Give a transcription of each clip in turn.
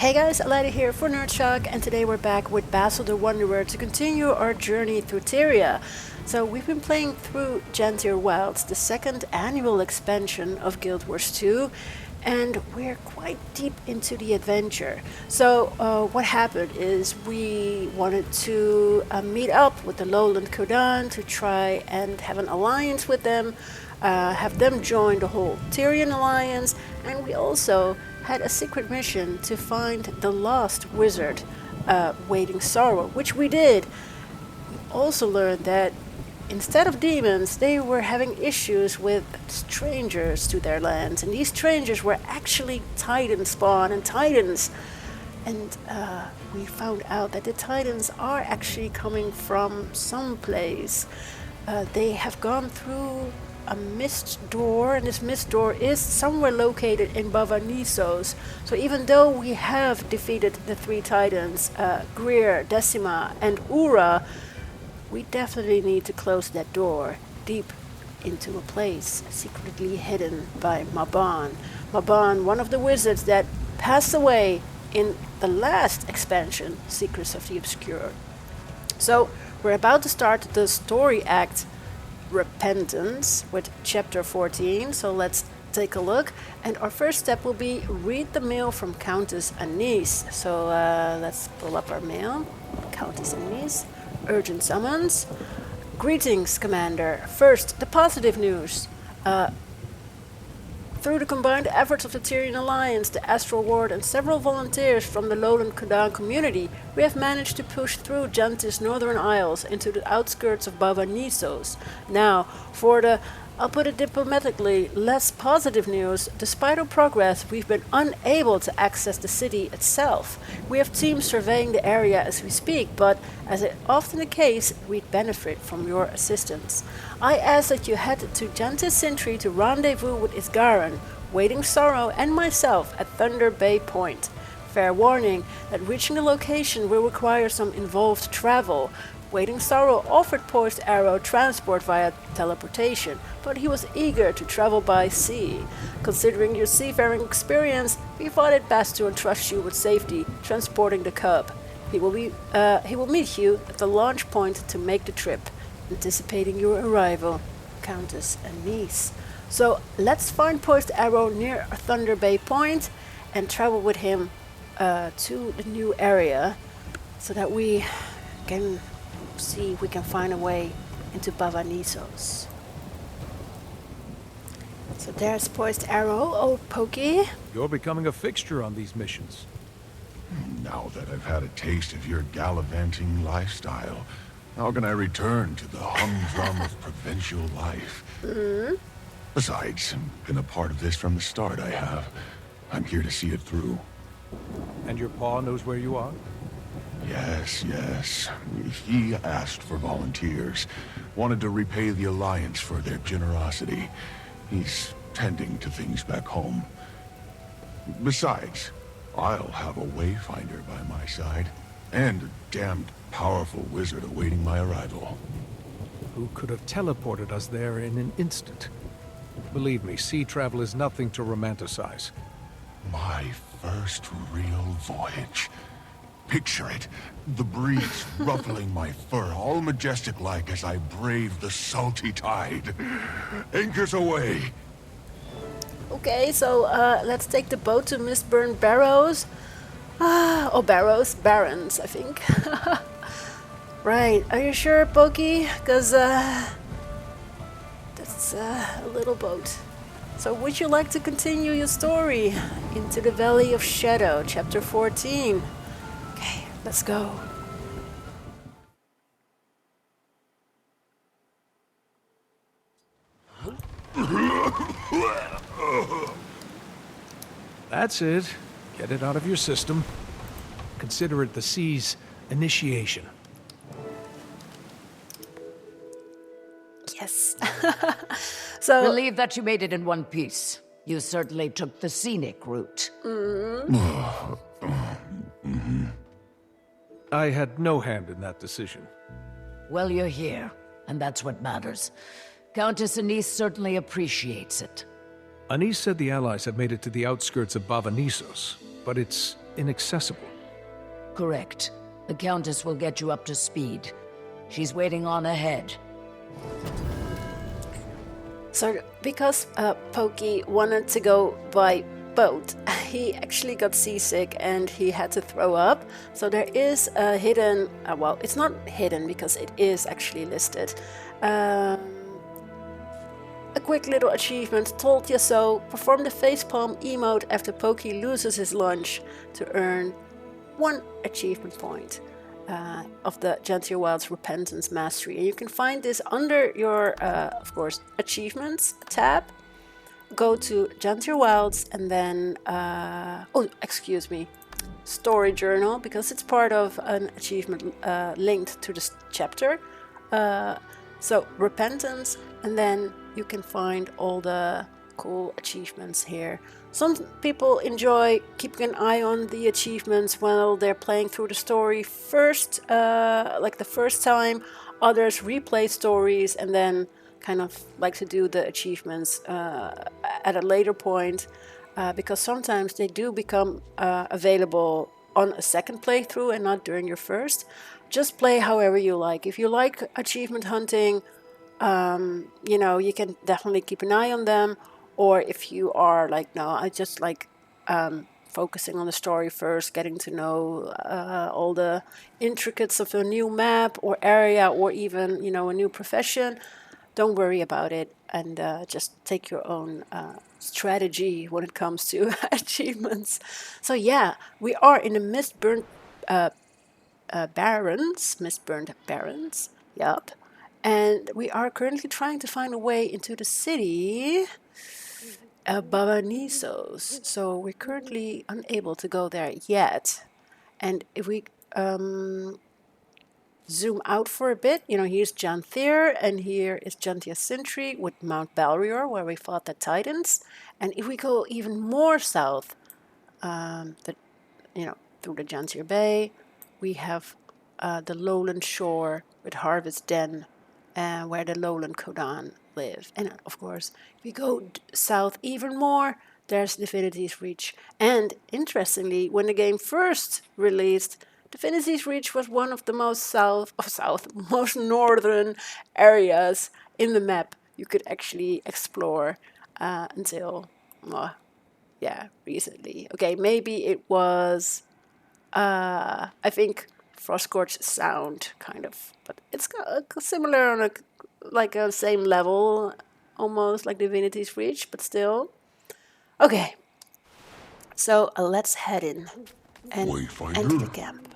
Hey guys, Alida here for NERDSHOCK, and today we're back with Basil the Wanderer to continue our journey through TYRIA. So we've been playing through Janthir Wilds, the second annual expansion of Guild Wars 2, and we're quite deep into the adventure. So what happened is we wanted to meet up with the Lowland Kodan to try and have an alliance with them, have them join the whole Tyrian alliance, and we also had a secret mission to find the lost wizard, Waiting Sorrow, which we did. We also learned that instead of demons, they were having issues with strangers to their lands, and these strangers were actually Titan spawn and Titans. And we found out that the Titans are actually coming from someplace. They have gone through a mist door, and this mist door is somewhere located in Bava Nisos. So even though we have defeated the three Titans, Greer, Decima, and Ura, we definitely need to close that door deep into a place secretly hidden by Maban. Maban, one of the wizards that passed away in the last expansion, Secrets of the Obscure. So we're about to start the story act Repentance with chapter 14, so let's take a look. And our first step will be read the mail from Countess Anise. So let's pull up our mail. Countess Anise, urgent summons. Greetings, Commander. First, the positive news. Through the combined efforts of the Tyrian Alliance, the Astral Ward, and several volunteers from the Lowland Kodan community, we have managed to push through Janthir's northern isles into the outskirts of Bava Nisos. Now, for the, I'll put it diplomatically, less positive news, despite our progress, we've been unable to access the city itself. We have teams surveying the area as we speak, but as is often the case, we'd benefit from your assistance. I ask that you head to Janthir Sintry to rendezvous with Isgaran, Waiting Sorrow, and myself at Thunder Bay Point. Fair warning that reaching the location will require some involved travel. Waiting Sorrow offered Poised Arrow transport via teleportation, but he was eager to travel by sea. Considering your seafaring experience, we thought it best to entrust you with safety, transporting the cub. He will meet you at the launch point to make the trip, anticipating your arrival, Countess Anise. So let's find Poised Arrow near Thunder Bay Point and travel with him to the new area so that we can see if we can find a way into Bava Nisos. So there's Poised Arrow, old Pokey. You're becoming a fixture on these missions. Now that I've had a taste of your gallivanting lifestyle, how can I return to the humdrum of provincial life? Besides, been a part of this from the start, I have. I'm here to see it through. And your paw knows where you are? Yes. He asked for volunteers. Wanted to repay the Alliance for their generosity. He's tending to things back home. Besides, I'll have a wayfinder by my side, and a damned powerful wizard awaiting my arrival. Who could have teleported us there in an instant? Believe me, sea travel is nothing to romanticize. My first real voyage. Picture it, the breeze ruffling my fur, all majestic-like as I brave the salty tide. Anchors away! Okay, so let's take the boat to Mistburn Barrows. Barrens, I think. Right, are you sure, Pokey? Because that's a little boat. So would you like to continue your story into the Valley of Shadow, chapter 14? Okay, let's go. That's it. Get it out of your system. Consider it the sea's initiation. Yes. So Believe that you made it in one piece. You certainly took the scenic route. I had no hand in that decision. Well, you're here, and that's what matters. Countess Anise certainly appreciates it. Anise said the Allies have made it to the outskirts of Bava Nisos, but it's inaccessible. Correct. The Countess will get you up to speed. She's waiting on ahead. So, because Pokey wanted to go by boat, he actually got seasick and he had to throw up. So there is a hidden, well, it's not hidden because it is actually listed. A quick little achievement, told you so. Perform the facepalm emote after Pokey loses his lunch to earn 1 achievement point of the Janthir Wild's Repentance Mastery. And you can find this under your, of course, Achievements tab. Go to Janthir Wilds and then, Story Journal, because it's part of an achievement linked to this chapter. So, Repentance, and then you can find all the cool achievements here. Some people enjoy keeping an eye on the achievements while they're playing through the story first, like the first time. Others replay stories and then kind of like to do the achievements at a later point, because sometimes they do become available on a second playthrough and not during your first. Just play however you like. If you like achievement hunting, you can definitely keep an eye on them. Or if you are like, no, I just like focusing on the story first, getting to know all the intricacies of a new map or area or even, a new profession, don't worry about it and just take your own strategy when it comes to achievements. So yeah, we are in the Mistburnt Barrens, yup. And we are currently trying to find a way into the city, Bava Nisos. So we're currently unable to go there yet. And if we zoom out for a bit, here's Janthir, and here is Janthir Sintry with Mount Balrior, where we fought the Titans. And if we go even more south, through the Janthir Bay, we have the lowland shore with Harvest Den, where the lowland Kodan live. And of course, if we go south even more, there's Divinity's Reach. And interestingly, when the game first released, Divinity's Reach was one of the most most northern areas in the map you could actually explore until, recently. Okay, maybe it was, I think, Frostcorch Sound, kind of. But it's similar on a same level, almost like Divinity's Reach, but still. Okay, so let's head in and enter the camp.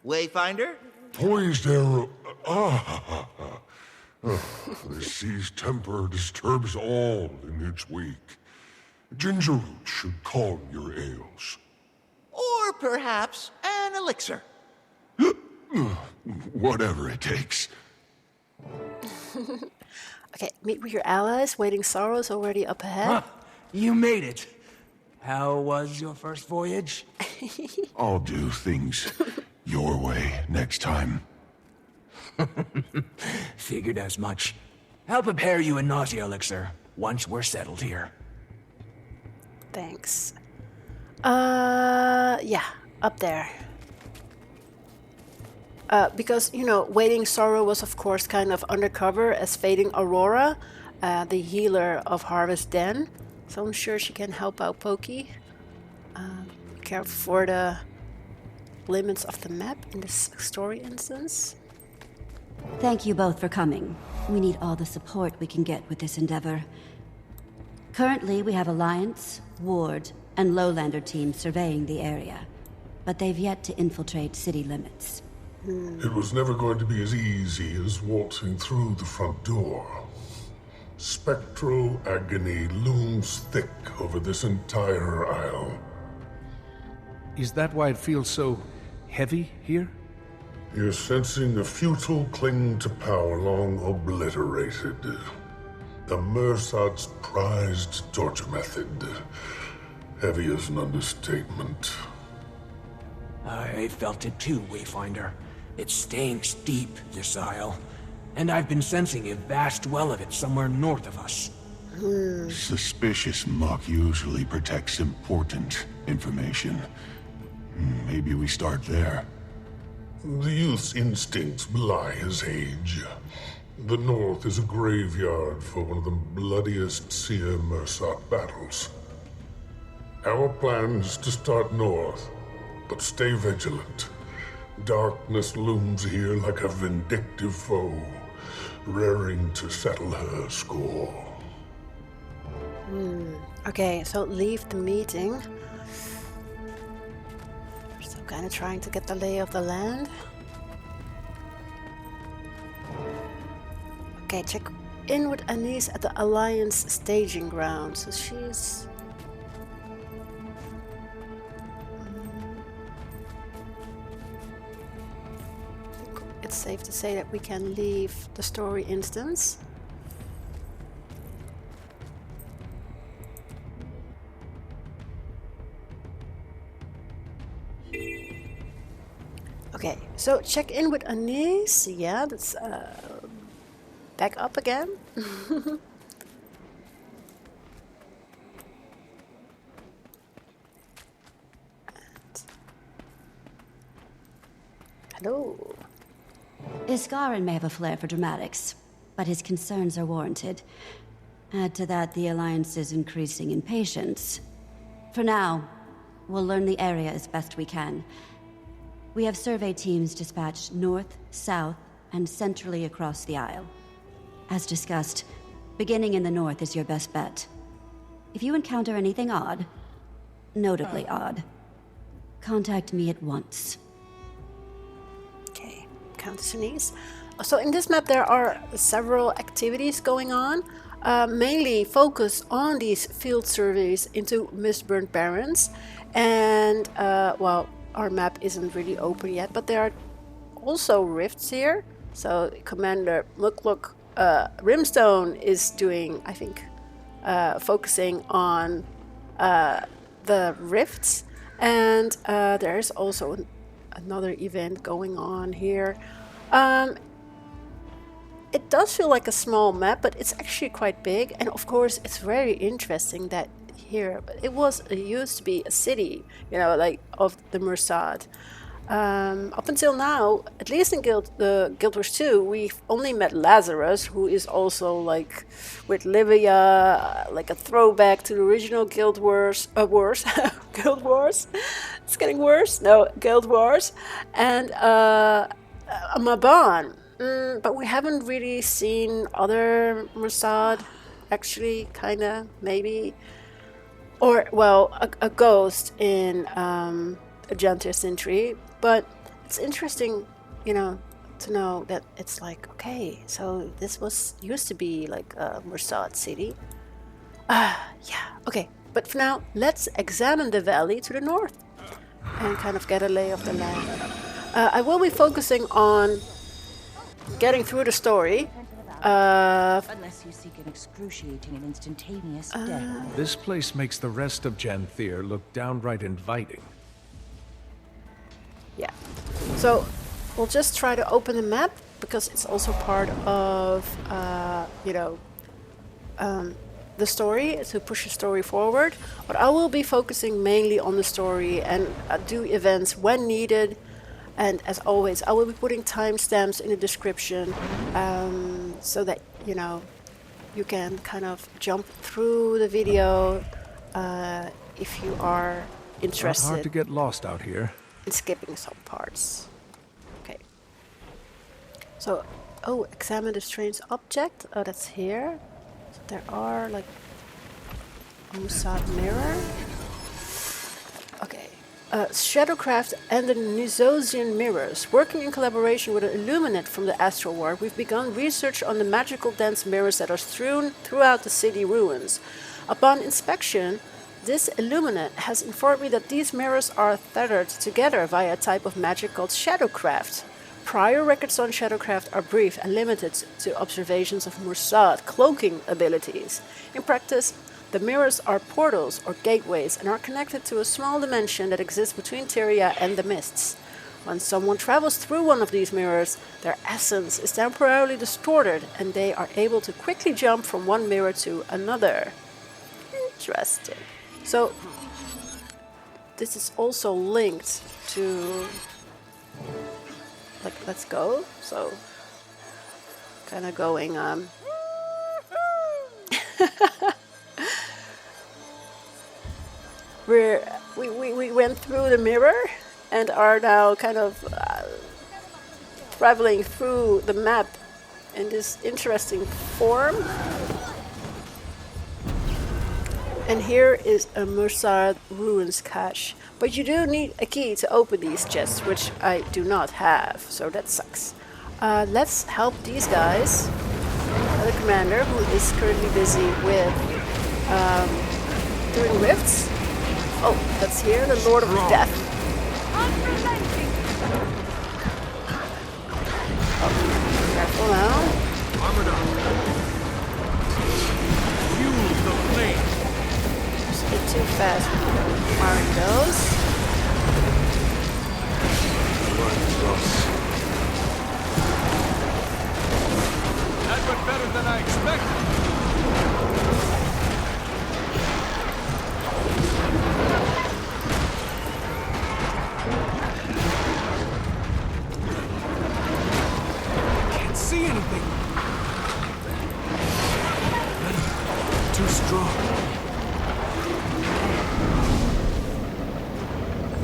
Wayfinder? Poised arrow. The sea's temper disturbs all in its wake. Ginger root should calm your ails. Or perhaps an elixir. Whatever it takes. Okay, meet with your allies. Waiting Sorrows already up ahead. Huh, you made it. How was your first voyage? I'll do things your way next time. Figured as much. I'll prepare you a nausea elixir once we're settled here. Thanks. Up there. Because, Waiting Sorrow was, of course, kind of undercover as Fading Aurora, the healer of Harvest Den. So I'm sure she can help out Pokey. Careful for the limits of the map in this story instance. Thank you both for coming. We need all the support we can get with this endeavor. Currently, we have Alliance, Ward, and Lowlander teams surveying the area, but they've yet to infiltrate city limits. It was never going to be as easy as waltzing through the front door. Spectral agony looms thick over this entire isle. Is that why it feels so heavy here? You're sensing a futile cling to power long obliterated. The Mersad's prized torture method. Heavy as an understatement. I felt it too, Wayfinder. It stinks deep, this isle. And I've been sensing a vast well of it somewhere north of us. Suspicious muck usually protects important information. maybe we start there. The youth's instincts belie his age. The North is a graveyard for one of the bloodiest Seer-Mersat battles. Our plan is to start north, but stay vigilant. Darkness looms here like a vindictive foe, raring to settle her score. Okay, so leave the meeting. We're still kind of trying to get the lay of the land. Okay, check in with Anise at the Alliance staging ground. So she's... I think it's safe to say that we can leave the story instance. Okay, so check in with Anise. Yeah, that's back up again. And hello. Iskarin may have a flair for dramatics, but his concerns are warranted. Add to that the Alliance's increasing impatience. For now, we'll learn the area as best we can. We have survey teams dispatched north, south, and centrally across the Isle. As discussed, beginning in the north is your best bet. If you encounter anything odd, notably odd, contact me at once. Okay, Countess Anise. So in this map there are several activities going on, mainly focus on these field surveys into Mistburnt Barrens, and well, our map isn't really open yet, but there are also rifts here. So Commander Mukluk Rimstone is doing, I think, focusing on the rifts, and there's also another event going on here. It does feel like a small map, but it's actually quite big, and of course it's very interesting that here it used to be a city, you know, like of the Mersat. Up until now, at least in Guild Wars 2, we've only met Lazarus, who is also like with Livia, like a throwback to the original Guild Wars. Guild Wars. It's getting worse. No, Guild Wars, and Maban. But we haven't really seen other Mersat, actually, kinda, maybe. Or, well, a ghost in a Janthir Sentry. But it's interesting, you know, to know that it's like, okay, so this used to be like a Mersat city. Yeah, okay. But for now, let's examine the valley to the north and kind of get a lay of the land. I will be focusing on getting through the story. Unless you seek an excruciating and instantaneous death. This place makes the rest of Janthir look downright inviting. Yeah. So we'll just try to open the map because it's also part of, you know, the story, to push the story forward. But I will be focusing mainly on the story and do events when needed. And as always, I will be putting timestamps in the description so that, you know, you can kind of jump through the video if you are interested. Not hard to get lost out here. In skipping some parts. Okay. So, oh, examine the strange object. Oh, that's here. So there are like a Musad mirror. Okay. Shadowcraft and the Nisosian mirrors. Working in collaboration with an Illuminate from the Astral Ward, we've begun research on the magical dense mirrors that are strewn throughout the city ruins. Upon inspection, this Illuminate has informed me that these mirrors are tethered together via a type of magic called Shadowcraft. Prior records on Shadowcraft are brief and limited to observations of Mersat cloaking abilities. In practice, the mirrors are portals or gateways and are connected to a small dimension that exists between TYRIA and the mists. When someone travels through one of these mirrors, their essence is temporarily distorted and they are able to quickly jump from one mirror to another. Interesting. So, this is also linked to, like, let's go. So, kind of going we went through the mirror and are now kind of traveling through the map in this interesting form. And here is a Mursad Ruins cache. But you do need a key to open these chests, which I do not have, so that sucks. Let's help these guys. The commander, who is currently busy with doing rifts. Oh, that's here, the Lord of Death. Oh, careful now. Armored up. Use the flame. Just a bit too fast when you're firing those. That went better than I expected. Can't see anything. Too strong.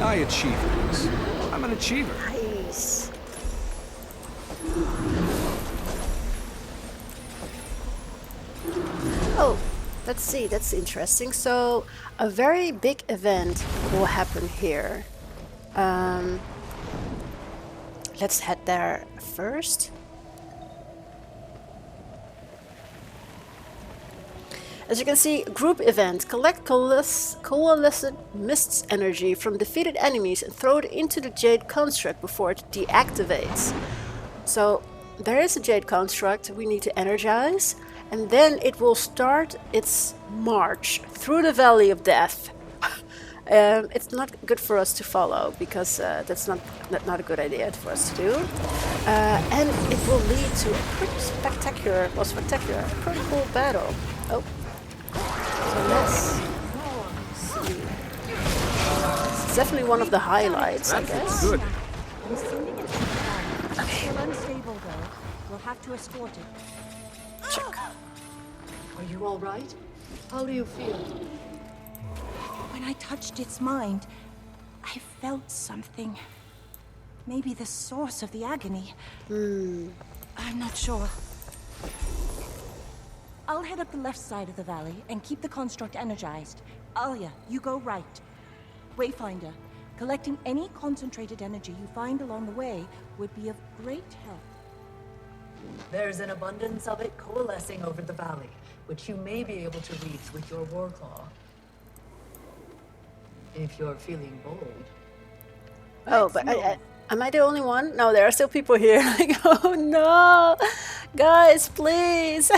I achieve things. I'm an achiever. Nice. Oh, let's see, that's interesting. So, a very big event will happen here. Let's head there first. As you can see, group event. Collect coalesced mists energy from defeated enemies and throw it into the jade construct before it deactivates. So, there is a jade construct we need to energize. And then it will start its march through the Valley of Death. It's not good for us to follow because that's not a good idea for us to do. And it will lead to a pretty spectacular, pretty cool battle. Oh, so let's see. It's definitely one of the highlights, I guess. Good. I'm sending it to the valley. It's still unstable though. We'll have to escort it. Check. Are you all right? How do you feel? When I touched its mind, I felt something. Maybe the source of the agony. I'm not sure. I'll head up the left side of the valley and keep the construct energized. Alia, you go right. Wayfinder, collecting any concentrated energy you find along the way would be of great help. There's an abundance of it coalescing over the valley, which you may be able to reach with your warclaw. If you're feeling bold. Oh, but am I the only one? No, there are still people here. Like, oh no, guys, please,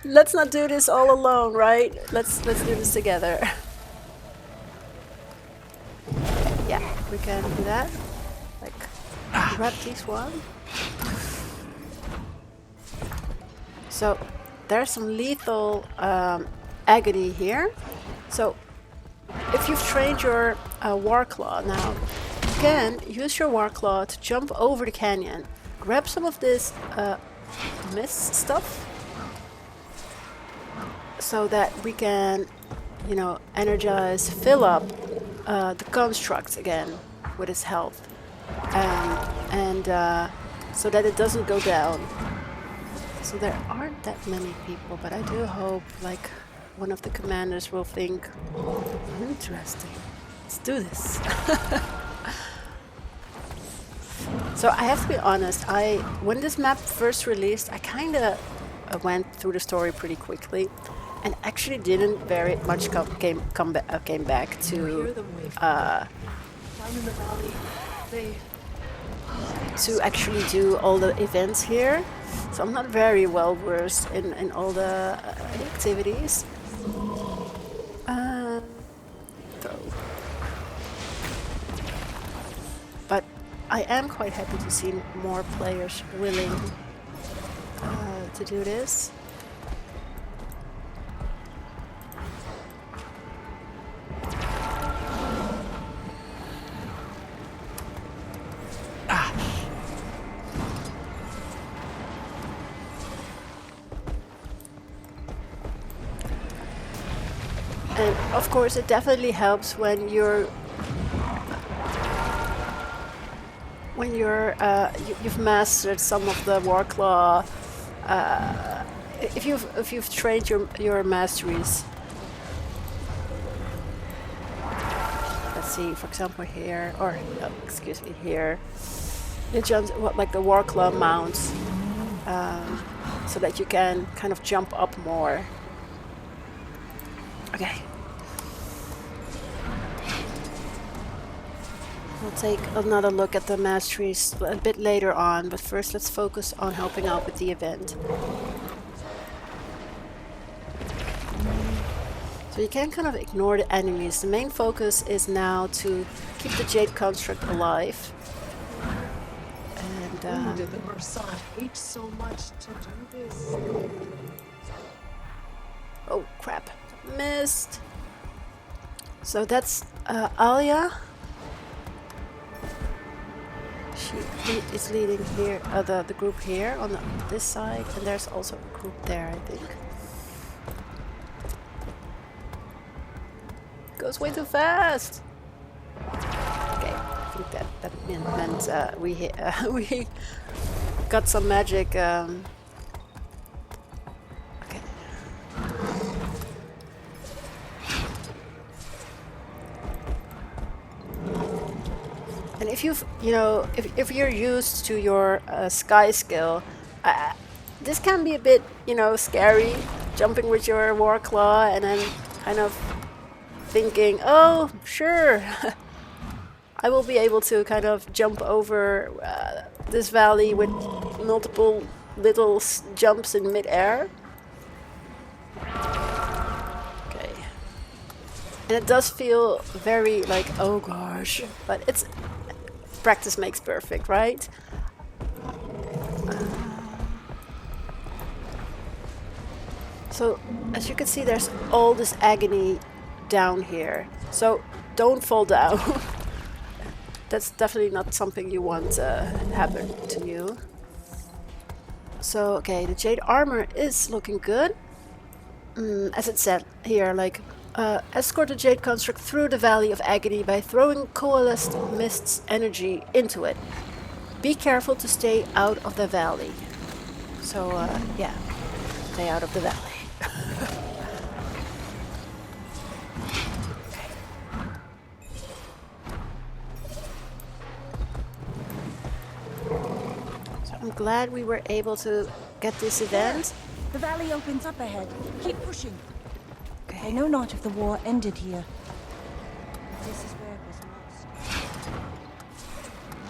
let's not do this all alone, right? Let's do this together. Yeah, we can do that. Like, grab this one. So there's some lethal agony here. So if you've trained your warclaw now, you can use your warclaw to jump over the canyon, grab some of this mist stuff, so that we can, you know, energize, fill up the construct again with its health, and so that it doesn't go down. So there aren't that many people, but I do hope, like, one of the commanders will think, interesting, let's do this. So I have to be honest, when this map first released, I kind of went through the story pretty quickly, and actually didn't very much came back to actually do all the events here. So I'm not very well versed in all the activities. But I am quite happy to see more players willing to do this. And of course, it definitely helps when you've mastered some of the Warclaw. If you've trained your masteries. Let's see, for example, here, or excuse me, here. Like the Warclaw mounts, so that you can kind of jump up more. Okay. We'll take another look at the masteries a bit later on, but first let's focus on helping out with the event. So you can kind of ignore the enemies. The main focus is now to keep the Jade construct alive. And did the Mersad hate so much to do this? Oh crap. Missed. So that's Alia. She is leading here, the group here on this side, and there's also a group there, I think. Goes way too fast. Okay, I think that meant we got some magic. Okay. And if if you're used to your sky skill, this can be a bit, scary, jumping with your Warclaw and then kind of thinking, oh, sure, I will be able to kind of jump over this valley with multiple little jumps in midair. Okay. And it does feel very like, oh gosh, but it's practice makes perfect, right? So, as you can see, there's all this agony down here. So, don't fall down. That's definitely not something you want to happen to you. So, okay, the jade armor is looking good. As it said here, like, escort the jade construct through the Valley of Agony by throwing coalesced mist's energy into it. Be careful to stay out of the valley. So, yeah, stay out of the valley. I'm glad we were able to get this event. The valley opens up ahead. Keep pushing. Okay. I know not if the war ended here. This is where it was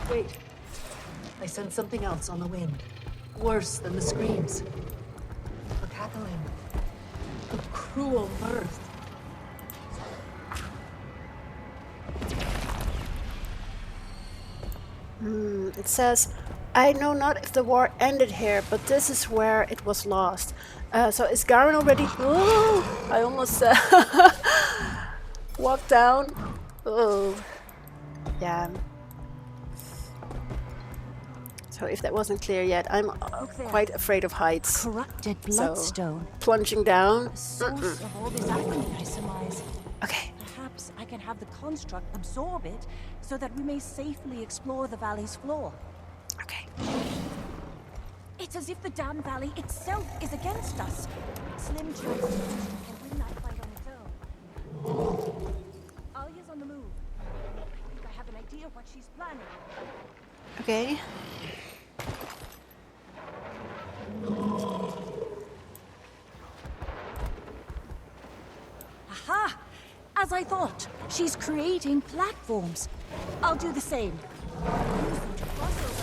lost. Wait. I sense something else on the wind. Worse than the screams. A cackling. A cruel mirth. It says, I know not if the war ended here, but this is where it was lost. So is Garen already? Oh, I almost walked down. Oh, yeah. So if that wasn't clear yet, I'm quite afraid of heights. Corrupted bloodstone. So plunging down. The source of all this agony, I surmise. Okay. Perhaps I can have the construct absorb it, so that we may safely explore the valley's floor. Okay. It's as if the damn valley itself is against us. Slim chance the construct can win that fight on its own. Alia's on the move. I think I have an idea what she's planning. Okay. Aha! As I thought, she's creating platforms. I'll do the same. Use them to cross over.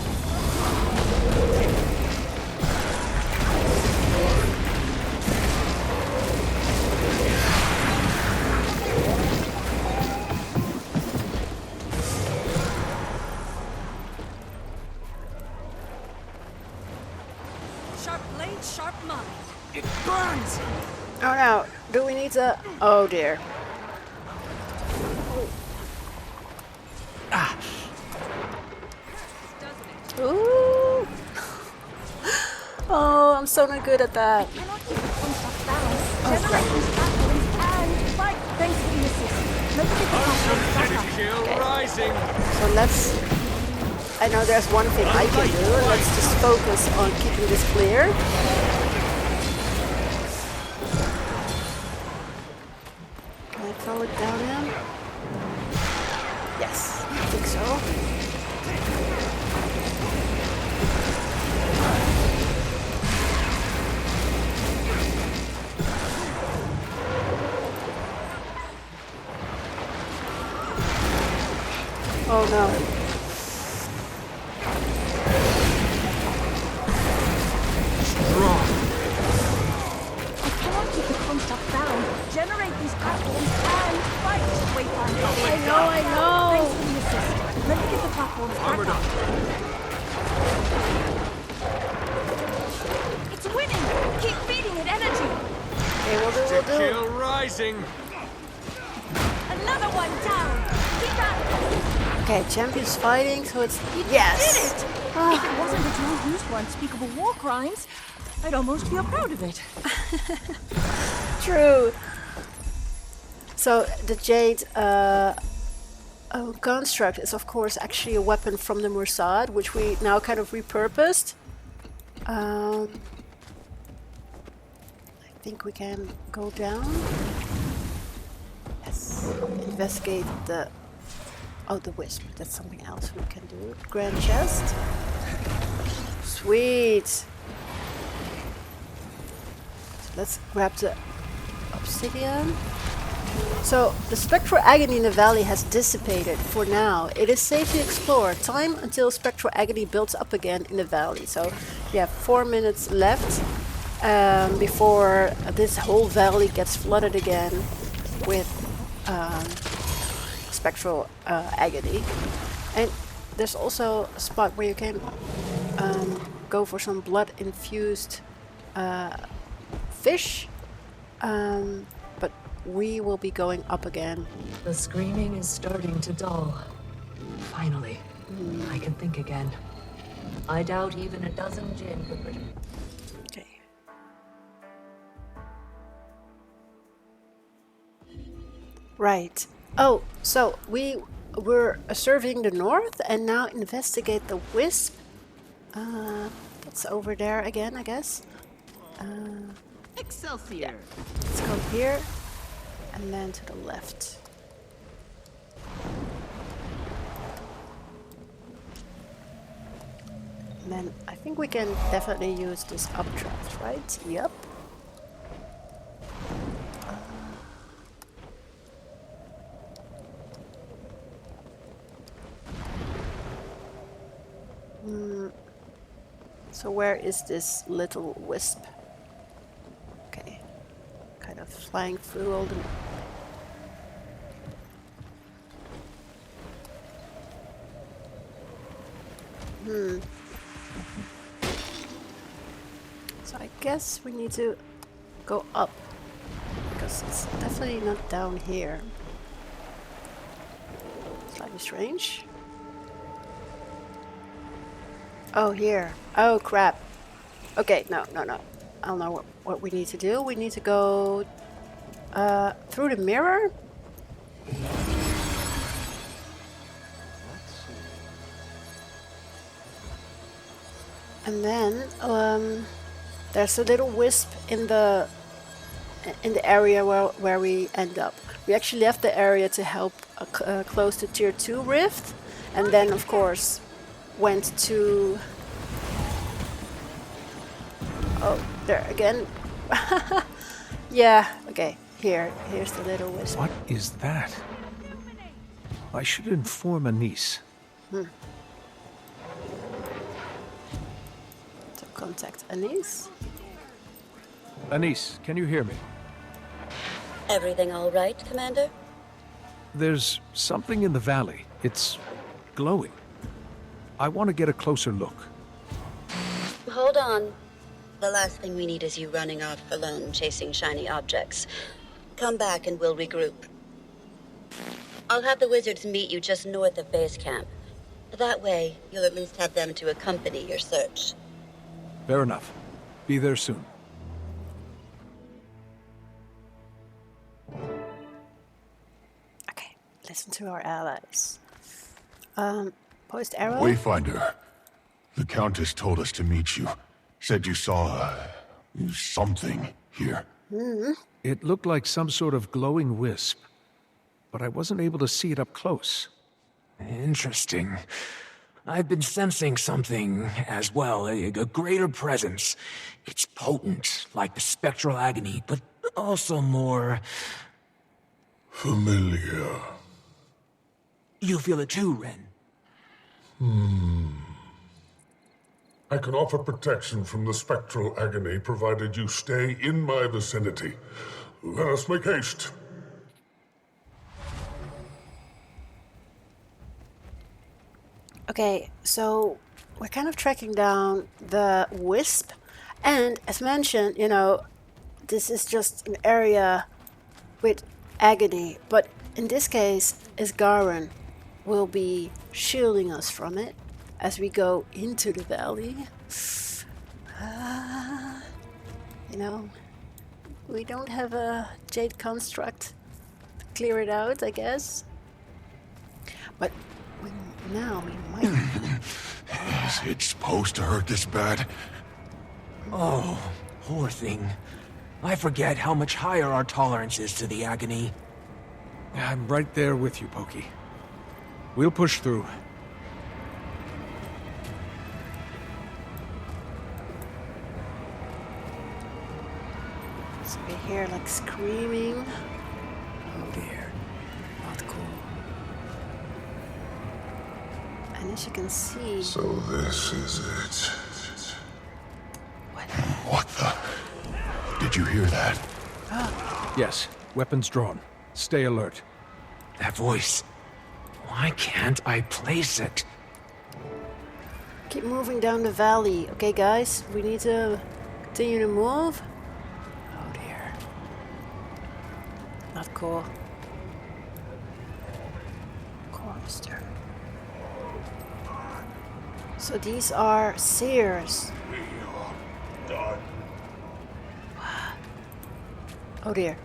Sharp blade, sharp mind. It burns! Oh no. Do we need to? Oh dear. Ah. Ooh. Oh, I'm so not good at that. Cannot keep the construct down. Generate these platforms and fight. Thank So let's... I know there's one thing I can do. Let's just focus on keeping this clear. Can I throw it down in? Yes, I think so. Oh no. I cannot keep the construct down. Generate these platforms and fight, Wayfinder. I know. Thanks for the assist. Let me get the platforms back up. It's winning! Keep feeding it energy! Okay, we'll do. Kill rising. Another one down! Keep at it! Okay, champion's fighting, so it's... You Yes! did it! If it wasn't that you were used for unspeakable war crimes, I'd almost feel proud of it. True. So the jade construct is of course actually a weapon from the Mossad, which we now kind of repurposed. I think we can go down. Yes. Investigate the... Oh, the wisp. That's something else we can do. Grand chest. Sweet. So let's grab the obsidian. So the spectral agony in the valley has dissipated for now. It is safe to explore. Time until spectral agony builds up again in the valley. So we have 4 minutes left before this whole valley gets flooded again with spectral agony. And there's also a spot where you can go for some blood infused fish. But we will be going up again. The screaming is starting to dull. Finally, I can think again. I doubt even a dozen gin could put it. Okay. Right. Oh, so we were serving the north and now investigate the wisp. That's over there again, I guess. Excelsior! Yeah. Let's go here and then to the left. And then I think we can definitely use this updraft, right? Yep. So where is this little wisp? Okay. Kind of flying through all the... So I guess we need to go up, because it's definitely not down here. Slightly strange. Oh, here. Oh, crap. Okay, no. I'll know what we need to do. We need to go through the mirror. And then there's a little wisp in the area where we end up. We actually left the area to help close the tier 2 rift, and then of course went to... Oh, there again. Yeah, okay. Here's the little wisp. What is that? I should inform Anise. So contact Anise. Anise, can you hear me? Everything all right, Commander? There's something in the valley. It's glowing. I want to get a closer look. Hold on. The last thing we need is you running off alone, chasing shiny objects. Come back and we'll regroup. I'll have the wizards meet you just north of base camp. That way, you'll at least have them to accompany your search. Fair enough. Be there soon. Okay. Listen to our allies. Post arrow? Wayfinder, the Countess told us to meet you. Said you saw something here. It looked like some sort of glowing wisp, but I wasn't able to see it up close. Interesting. I've been sensing something as well, a greater presence. It's potent, like the spectral agony, but also more... familiar. You feel it too, Ren? I can offer protection from the spectral agony provided you stay in my vicinity. Let us make haste. Okay, so we're kind of tracking down the wisp, and as mentioned, you know, this is just an area with agony, but in this case, Isgarin will be shielding us from it as we go into the valley. You know, we don't have a jade construct to clear it out, I guess. But now we might. Is it supposed to hurt this bad? Oh, poor thing. I forget how much higher our tolerance is to the agony. I'm right there with you, Pokey. We'll push through. So we hear like screaming. Oh dear, not cool. And as you can see... So this is it. What the? Did you hear that? Yes, weapons drawn. Stay alert. That voice. Why can't I place it? Keep moving down the valley. Okay, guys, we need to continue to move. Oh dear. Not cool. Corster. So these are seers. Oh dear.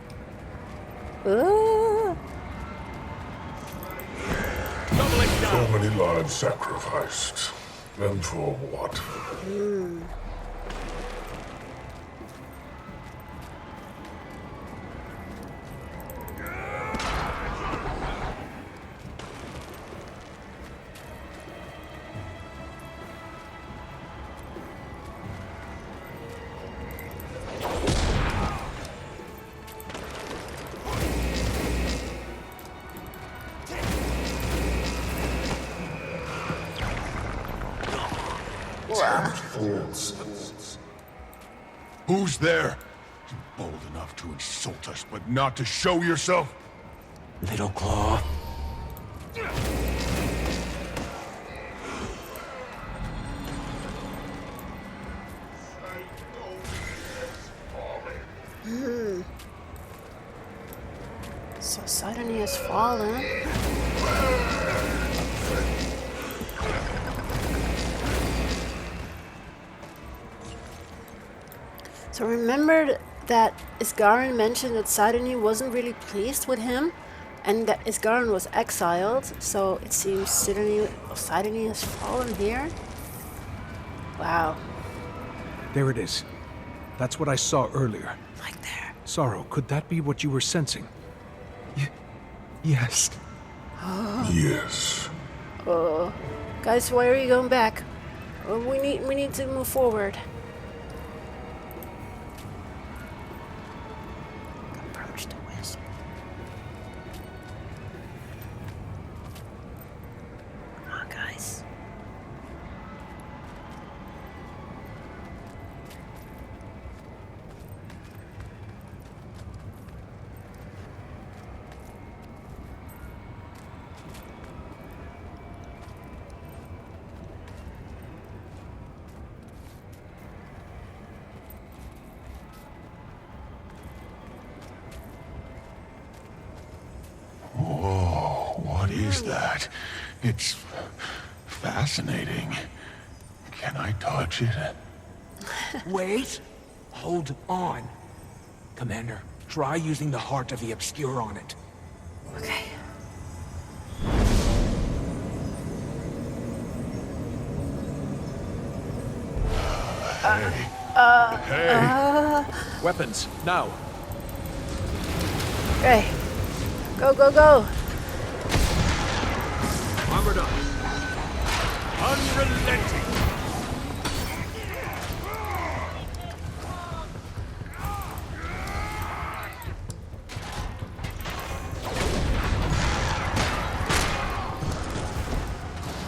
So many lives sacrificed. And for what? Who's there? Bold enough to insult us, but not to show yourself? Little Claw. So Sidony has fallen. So remember that Isgarin mentioned that Sidony wasn't really pleased with him, and that Isgarin was exiled, so it seems Sidony has fallen here. Wow. There it is. That's what I saw earlier. Like there. Sorrow, could that be what you were sensing? Yes. Yes. Guys, why are you going back? We need to move forward. Approach the wisp. Come on, guys. What is that? It's fascinating. Can I touch it? Wait. Hold on. Commander, try using the heart of the obscure on it. Okay. Weapons, now. Okay. Go, go, go. Armored up. Unrelenting.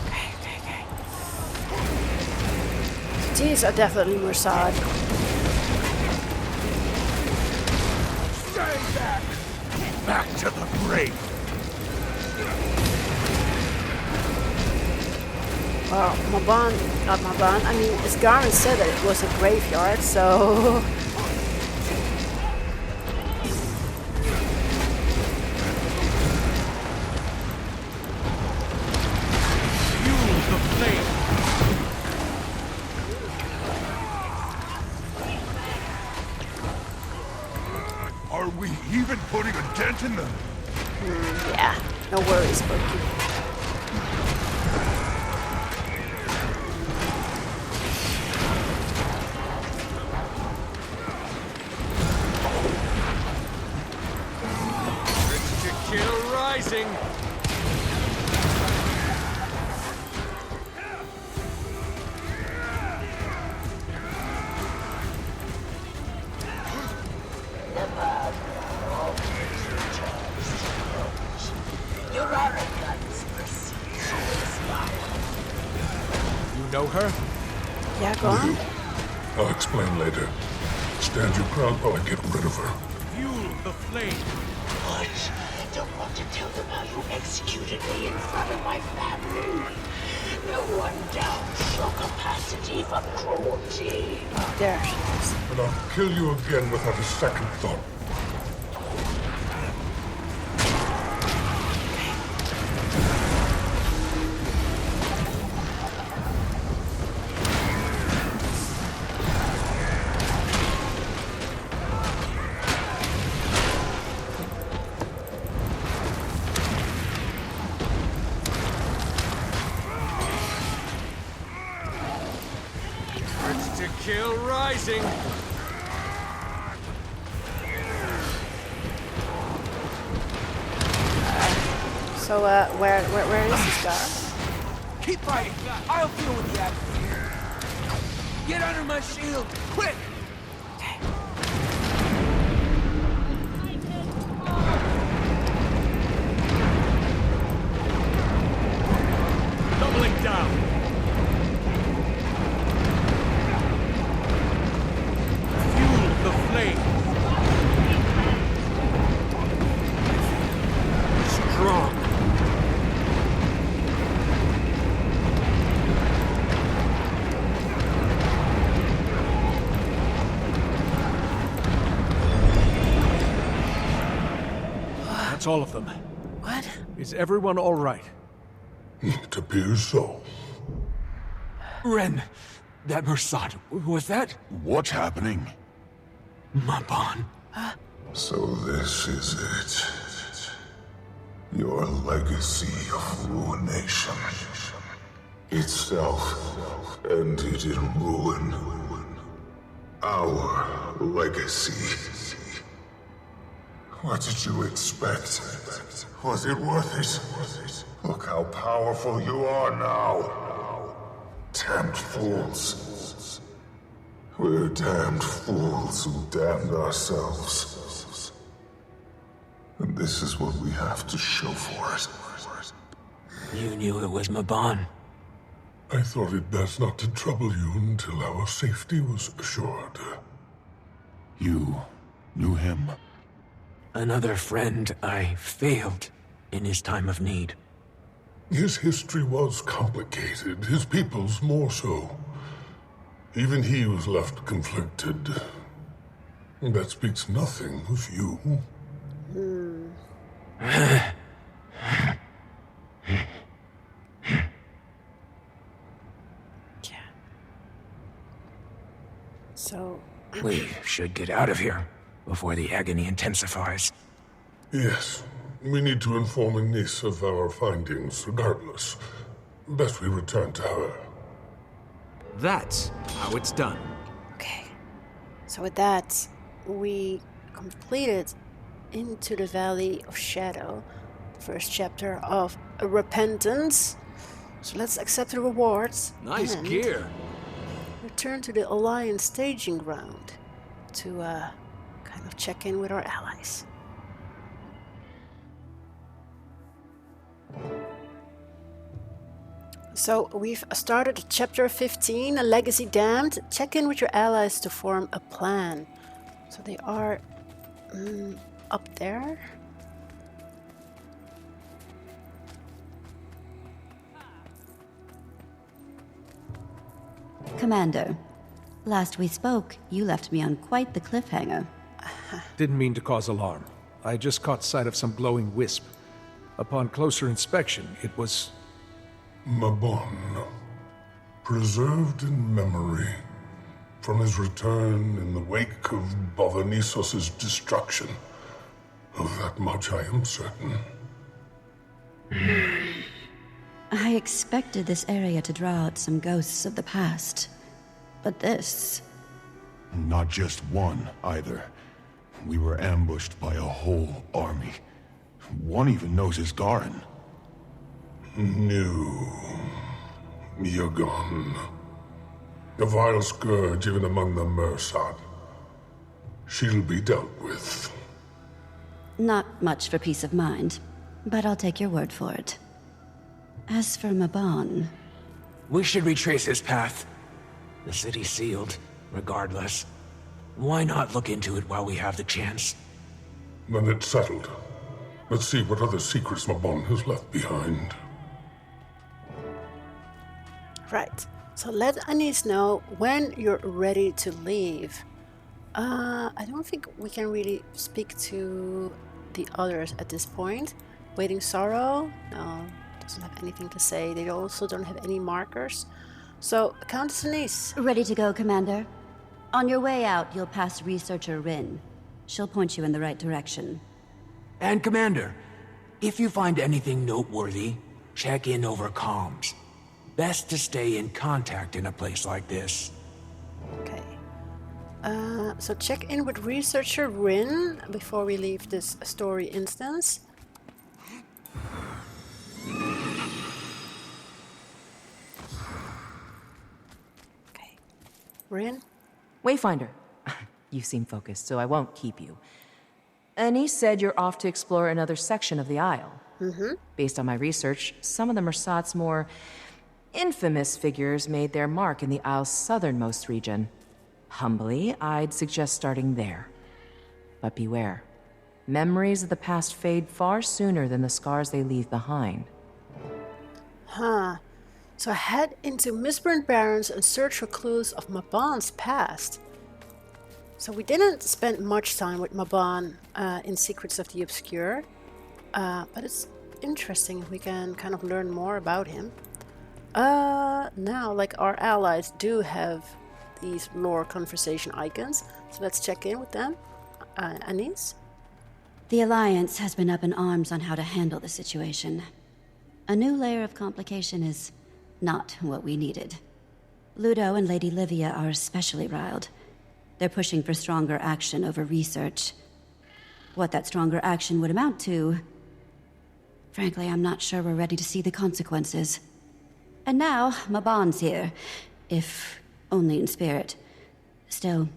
Okay. These are definitely Mossad. Stay back! Back to the grave! Well, not Maban. I mean, as Garmin said that it was a graveyard, so... Fuel the flame! Are we even putting a dent in them? Yeah, no worries, Spooky. Kill rising. You know her? Yeah, go on. I'll explain later. Stand your ground while I get rid of her. Fuel the flame. What? Don't want to tell them how you executed me in front of my family. No one doubts your capacity for cruelty. Oh, there she is. And I'll kill you again without a second thought. To kill rising. So, where is this guy? Keep fighting. I'll deal with the Agony. Get under my shield, quick! Doubling down. Fuel the flame. Strong. That's all of them. What? Is everyone all right? It appears so. Ren, that Mossad, was that? What's happening? Maban. So this is it. Your legacy of ruination. Itself ended in ruin. Our legacy. What did you expect? Was it worth it? Look how powerful you are now. Damned fools. We're damned fools who damned ourselves. And this is what we have to show for it. You knew it was Maban. I thought it best not to trouble you until our safety was assured. You knew him? Another friend I failed in his time of need. His history was complicated, his people's more so. Even he was left conflicted. That speaks nothing of you. So... We should get out of here before the agony intensifies. Yes, we need to inform Agnes of our findings regardless. Best we return to her. That's how it's done. So with that, we completed Into the Valley of Shadow, the first chapter of Repentance. So let's accept the rewards. Nice and gear. return to the Alliance staging ground to kind of check in with our allies. So we've started chapter 15, A Legacy Damned. Check in with your allies to form a plan. So they are up there. Commander, last we spoke, you left me on quite the cliffhanger. Didn't mean to cause alarm. I just caught sight of some glowing wisp. Upon closer inspection, it was... Mabon, preserved in memory from his return in the wake of Bava Nisos' destruction. Of that much I am certain. I expected this area to draw out some ghosts of the past, but this... Not just one, either. We were ambushed by a whole army. One even knows his Garin. New. Yagon. A vile scourge even among the Mersat. She'll be dealt with. Not much for peace of mind, but I'll take your word for it. As for Mabon... We should retrace his path. The city's sealed, regardless. Why not look into it while we have the chance? Then it's settled. Let's see what other secrets Mabon has left behind. Right. So let Anis know when you're ready to leave. I don't think we can really speak to the others at this point. Waiting Sorrow? No, doesn't have anything to say. They also don't have any markers. So, Countess Anis. Ready to go, Commander. On your way out, you'll pass Researcher Rin. She'll point you in the right direction. And Commander, if you find anything noteworthy, check in over comms. Best to stay in contact in a place like this. Okay. So check in with Researcher Rin before we leave this story instance. Okay. Rin? Wayfinder. You seem focused, so I won't keep you. Anis said you're off to explore another section of the Isle. Mm-hmm. Based on my research, some of the Mersat's more infamous figures made their mark in the Isle's southernmost region. Humbly, I'd suggest starting there. But beware. Memories of the past fade far sooner than the scars they leave behind. Huh. So head into Mistburnt Barrens and search for clues of Mabon's past. So we didn't spend much time with Mabon in Secrets of the Obscure. But it's interesting if we can kind of learn more about him. Now, like, our allies do have these lore conversation icons, so let's check in with them. Anis? The Alliance has been up in arms on how to handle the situation. A new layer of complication is not what we needed. Ludo and Lady Livia are especially riled. They're pushing for stronger action over research. What that stronger action would amount to... Frankly, I'm not sure we're ready to see the consequences. And now, Mabon's here, if only in spirit. Still,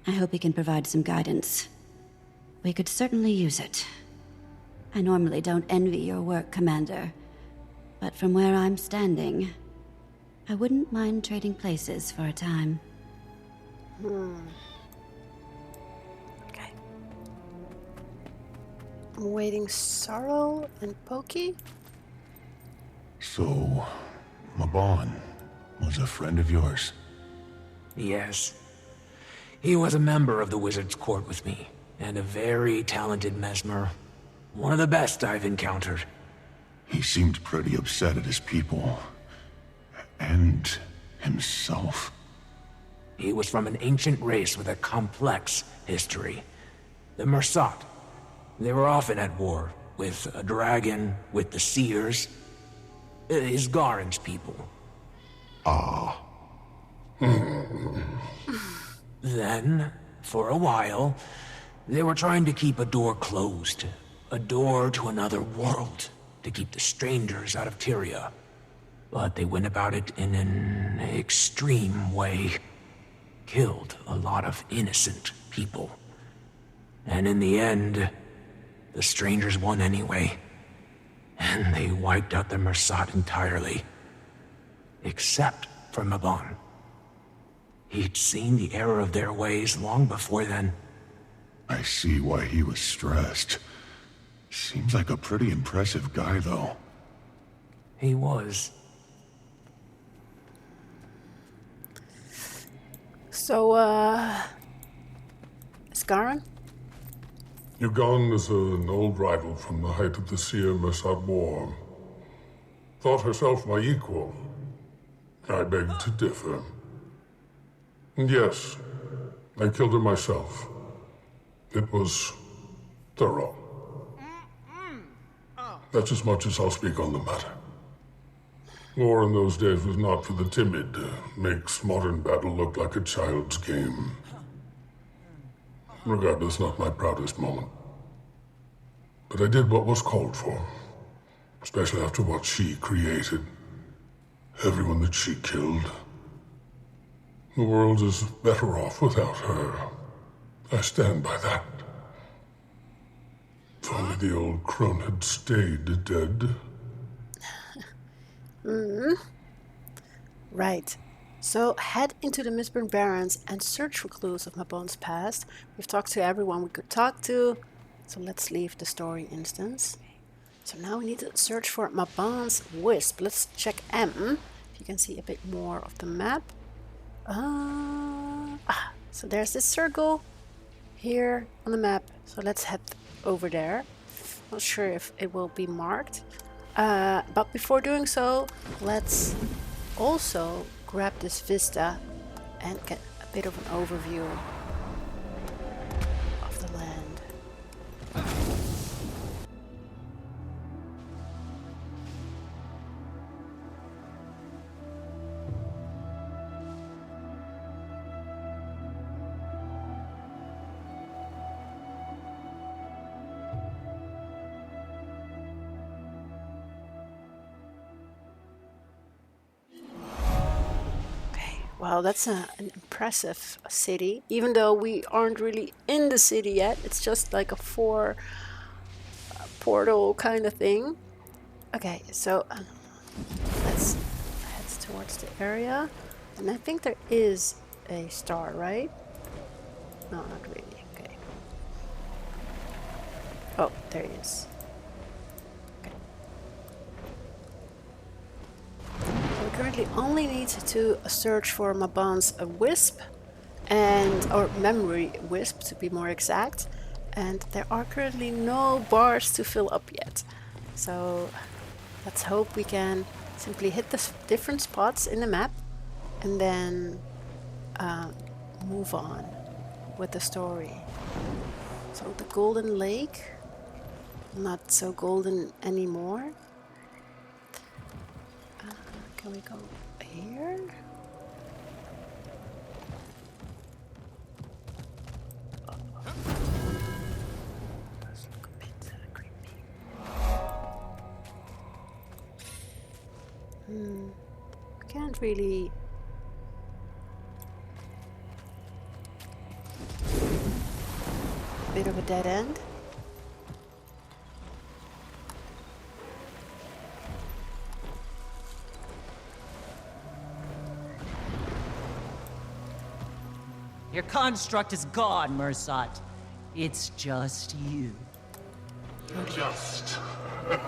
I hope he can provide some guidance. We could certainly use it. I normally don't envy your work, Commander. But from where I'm standing, I wouldn't mind trading places for a time. Okay. I'm waiting Sorrow and Pokey. So, Mabon was a friend of yours? Yes. He was a member of the Wizard's Court with me, and a very talented mesmer. One of the best I've encountered. He seemed pretty upset at his people. And himself. He was from an ancient race with a complex history. The Mersat. They were often at war, with a dragon, with the Seers. His Garen's people. Ah. Then, for a while, they were trying to keep a door closed. A door to another world, to keep the strangers out of TYRIA. But they went about it in an extreme way. Killed a lot of innocent people. And in the end, the strangers won anyway. And they wiped out the Mersat entirely. Except for Mabon. He'd seen the error of their ways long before then. I see why he was stressed. Seems like a pretty impressive guy, though. He was. So, Scarron? Yugon is an old rival from the height of the Seer Mersat War. Thought herself my equal. I beg to differ. And yes, I killed her myself. It was thorough. That's as much as I'll speak on the matter. War in those days was not for the timid. Makes modern battle look like a child's game. Regardless, not my proudest moment. But I did what was called for. Especially after what she created. Everyone that she killed. The world is better off without her. I stand by that. If only the old crone had stayed dead. Right. So head into the Mistborn Barrens and search for clues of Mabon's past. We've talked to everyone we could talk to, so let's leave the story instance. So now we need to search for Mabon's wisp. Let's check M, if you can see a bit more of the map. So there's this circle here on the map, so let's head over there. Not sure if it will be marked, but before doing so, let's also grab this vista and get a bit of an overview of the land. Wow, that's an impressive city. Even though we aren't really in the city yet, it's just like a portal kind of thing. Okay, so let's head towards the area. And I think there is a star, right? No, not really. Okay. Oh, there it is. We currently only need to search for Mabon's wisp, or memory wisp to be more exact, and there are currently no bars to fill up yet. So let's hope we can simply hit the different spots in the map and then move on with the story. So the Golden Lake, not so golden anymore. Can we go here? Does look a bit creepy. Can't really. Bit of a dead end. Your construct is gone, Mersat. It's just you. Just. I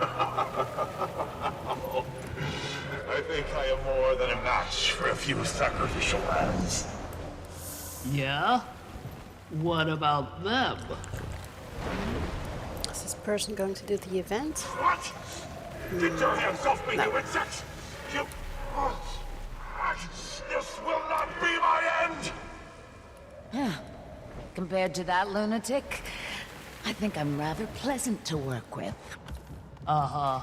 think I am more than a match for a few sacrificial lambs. Yeah? What about them? Is this person going to do the event? What? Get your hands off me, No. you insect! You... This will not be my end! Compared to that lunatic, I think I'm rather pleasant to work with. Uh-huh.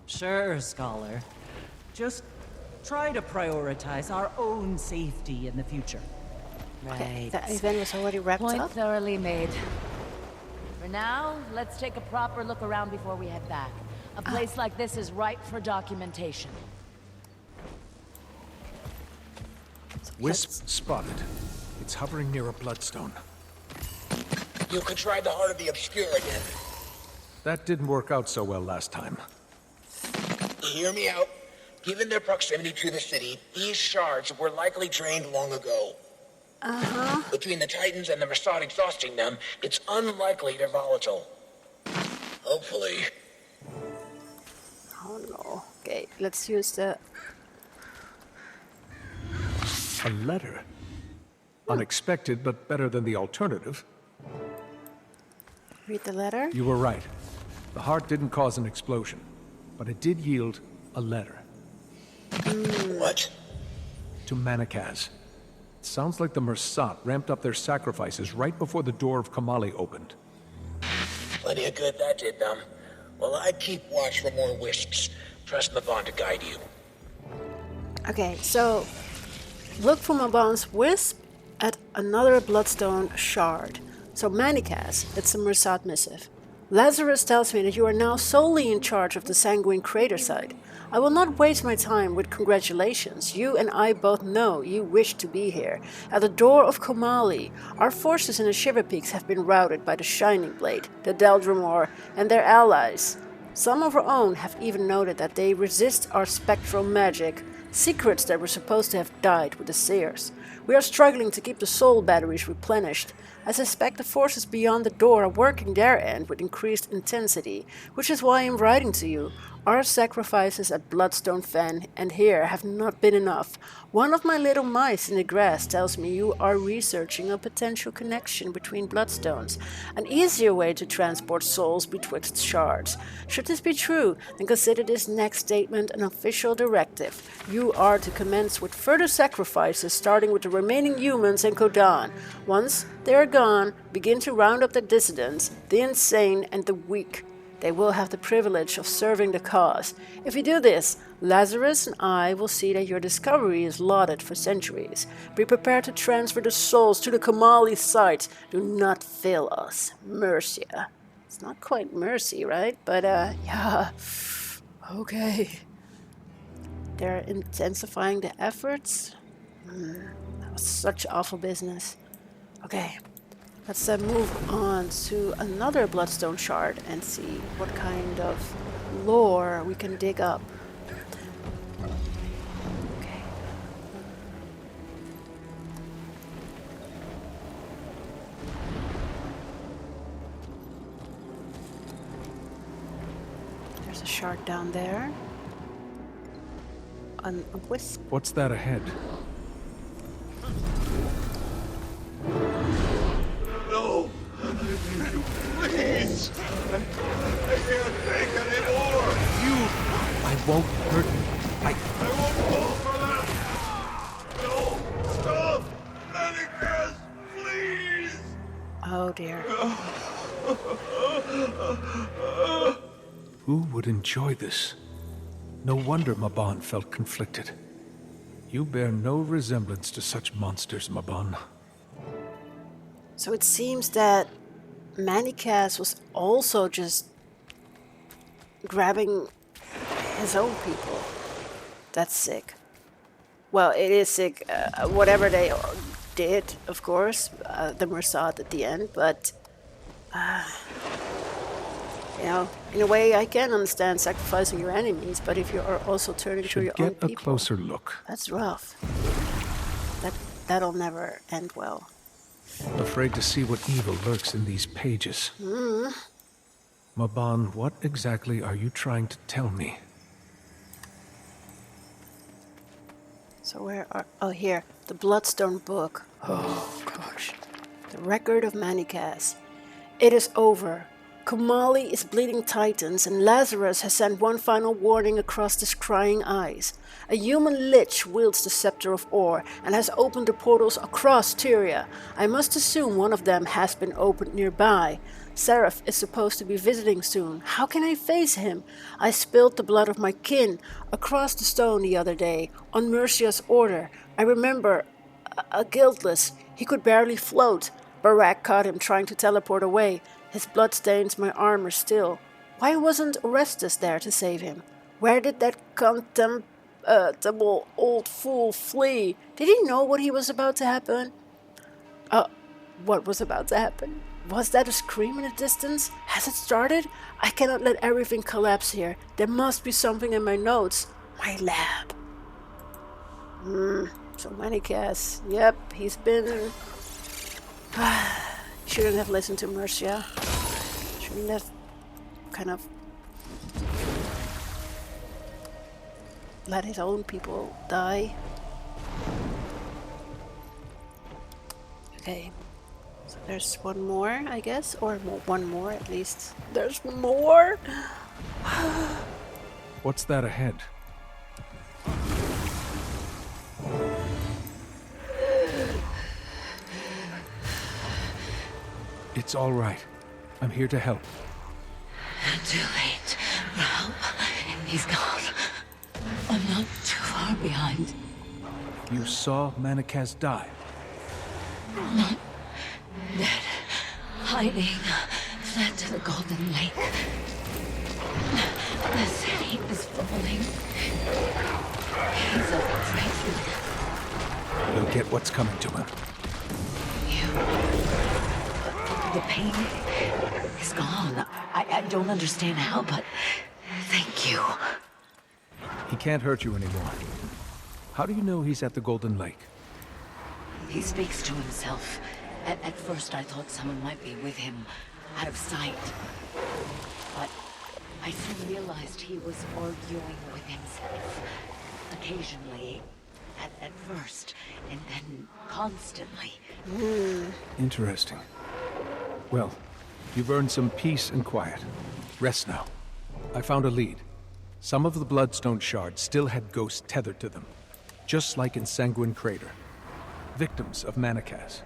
Sure, Scholar. Just try to prioritize our own safety in the future. Okay, the event was already wrapped Point up. thoroughly made. For now, let's take a proper look around before we head back. A place like this is ripe for documentation. Wisp spotted. It's hovering near a bloodstone. You could try the Heart of the Obscure again. That didn't work out so well last time. Hear me out. Given their proximity to the city, these shards were likely drained long ago. Between the Titans and the Mersat exhausting them, it's unlikely they're volatile. Hopefully. Oh no. Okay, let's use the... A letter. Unexpected, but better than the alternative. Read the letter. You were right. The heart didn't cause an explosion, but it did yield a letter. What? To Manikaz. It sounds like the Mersat ramped up their sacrifices right before the door of Kamali opened. Plenty of good that did them. Well, I'd keep watch for more wisps. Trust Mabon to guide you. Okay, so look for Mabon's wisp at another bloodstone shard. So Manikaz, it's a Mersat missive. Lazarus tells me that you are now solely in charge of the Sanguine Crater site. I will not waste my time with congratulations. You and I both know you wish to be here. At the door of Komali, our forces in the Shiver Peaks have been routed by the Shining Blade, the Deldrimor, and their allies. Some of our own have even noted that they resist our spectral magic, secrets that were supposed to have died with the Seers. We are struggling to keep the soul batteries replenished. I suspect the forces beyond the door are working their end with increased intensity, which is why I'm writing to you. Our sacrifices at Bloodstone Fen and here have not been enough. One of my little mice in the grass tells me you are researching a potential connection between bloodstones, an easier way to transport souls betwixt shards. Should this be true, then consider this next statement an official directive. You are to commence with further sacrifices, starting with the remaining humans in Kodan. Once they are gone, begin to round up the dissidents, the insane, and the weak. They will have the privilege of serving the cause. If you do this, Lazarus and I will see that your discovery is lauded for centuries. Be prepared to transfer the souls to the Kamali site. Do not fail us. Mercia. It's not quite mercy, right? But, yeah. Okay. They're intensifying the efforts. That was such awful business. Okay. Let's move on to another Bloodstone shard and see what kind of lore we can dig up. Okay. There's a shard down there. A wisp. What's that ahead? No! Please! I can't take anymore! I won't hurt you. I won't fall for that! No! Stop! Manicus! Please! Oh dear. Who would enjoy this? No wonder Mabon felt conflicted. You bear no resemblance to such monsters, Mabon. So it seems that Manikaz was also just grabbing his own people. That's sick. Well, it is sick, whatever they did, of course, the Mersat at the end, but, you know, in a way I can understand sacrificing your enemies, but if you are also turning to your own people... Get a closer look. That's rough. That'll never end well. Afraid to see what evil lurks in these pages. Mabon, what exactly are you trying to tell me? So where are... Oh, here. The Bloodstone book. Oh, gosh. The record of Manikaz. It is over. Kamali is bleeding titans, and Lazarus has sent one final warning across his crying eyes. A human lich wields the scepter of ore and has opened the portals across TYRIA. I must assume one of them has been opened nearby. Seraph is supposed to be visiting soon. How can I face him? I spilled the blood of my kin across the stone the other day, on Mercia's order. I remember a guiltless. He could barely float. Barak caught him trying to teleport away. His blood stains my armor still. Why wasn't Orestes there to save him? Where did that contemptible old fool flee? Did he know what he was about to happen? What was about to happen? Was that a scream in the distance? Has it started? I cannot let everything collapse here. There must be something in my notes. My lab. So many casts. Yep, he's been... Shouldn't have listened to Mercia. Shouldn't have kind of let his own people die. Okay. So there's one more, I guess. Or one more at least. There's more? What's that ahead? It's all right. I'm here to help. Too late. Now, he's gone. I'm not too far behind. You saw Manakaz die? Not dead. Hiding. Fled to the Golden Lake. The city is falling. He's afraid. He'll get what's coming to him. The pain is gone. I don't understand how, but thank you. He can't hurt you anymore. How do you know he's at the Golden Lake? He speaks to himself. At first I thought someone might be with him, out of sight. But I soon realized he was arguing with himself. Occasionally, at first, and then constantly. Interesting. Well, you've earned some peace and quiet. Rest now. I found a lead. Some of the Bloodstone shards still had ghosts tethered to them, just like in Sanguine Crater. Victims of Manakaz.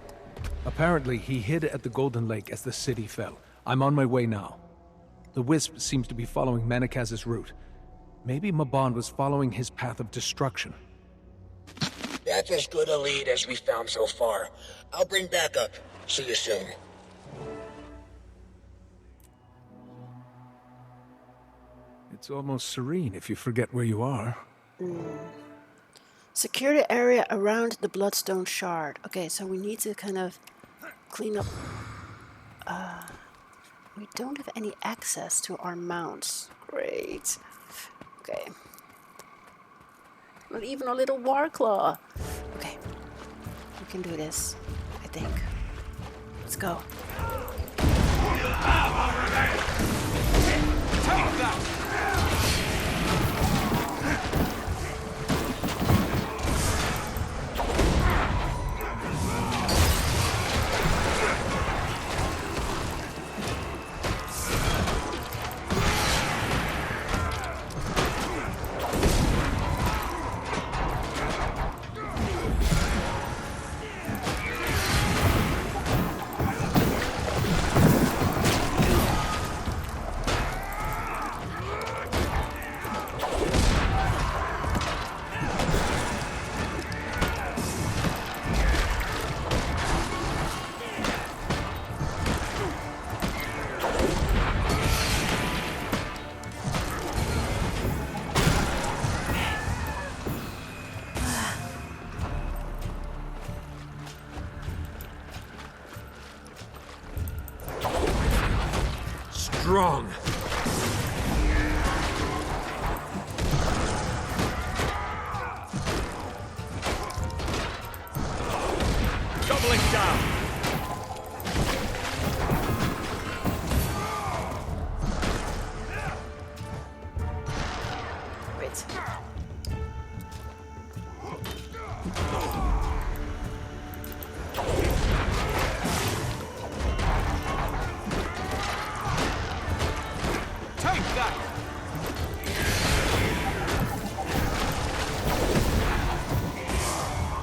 Apparently, he hid at the Golden Lake as the city fell. I'm on my way now. The Wisp seems to be following Manakaz's route. Maybe Mabon was following his path of destruction. That's as good a lead as we've found so far. I'll bring backup. See you soon. It's almost serene if you forget where you are. Secure the area around the Bloodstone shard. Okay, so we need to kind of clean up. We don't have any access to our mounts. Great. Okay. Not even a little Warclaw. Okay. We can do this, I think. Let's go. Take that! Strong. Doubling down. Wait. Take that.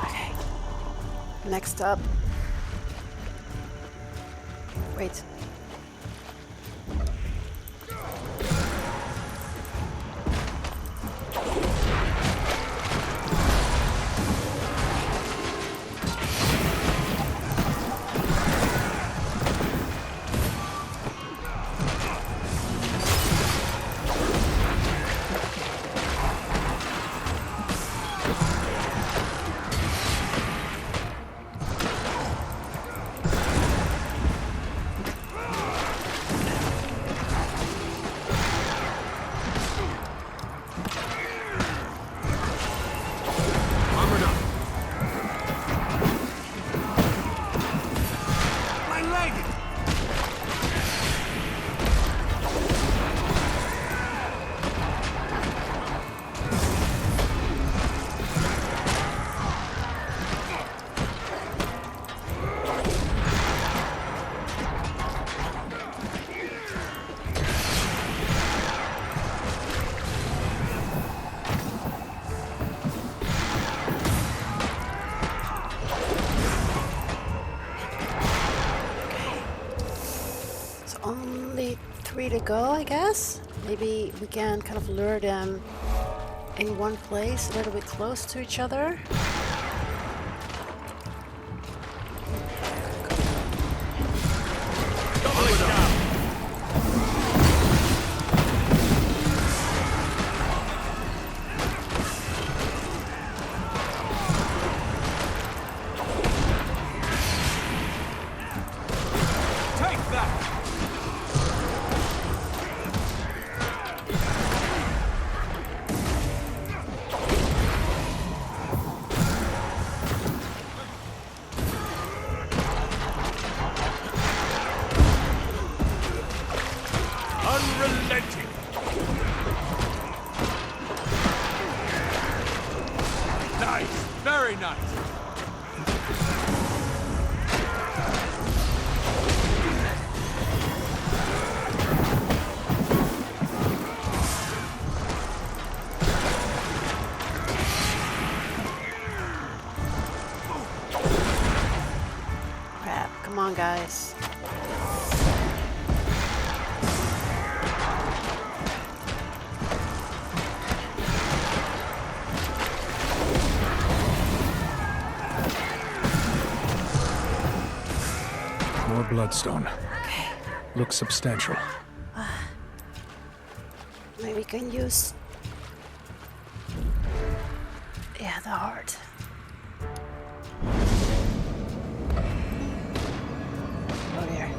Okay. Next up. Wait. to go, I guess? Maybe we can kind of lure them in one place, a little bit close to each other. Unrelenting. Nice. Very nice. Crap, come on, guys. More bloodstone. Okay. Looks substantial. Maybe we can use... yeah, the heart. Oh, here.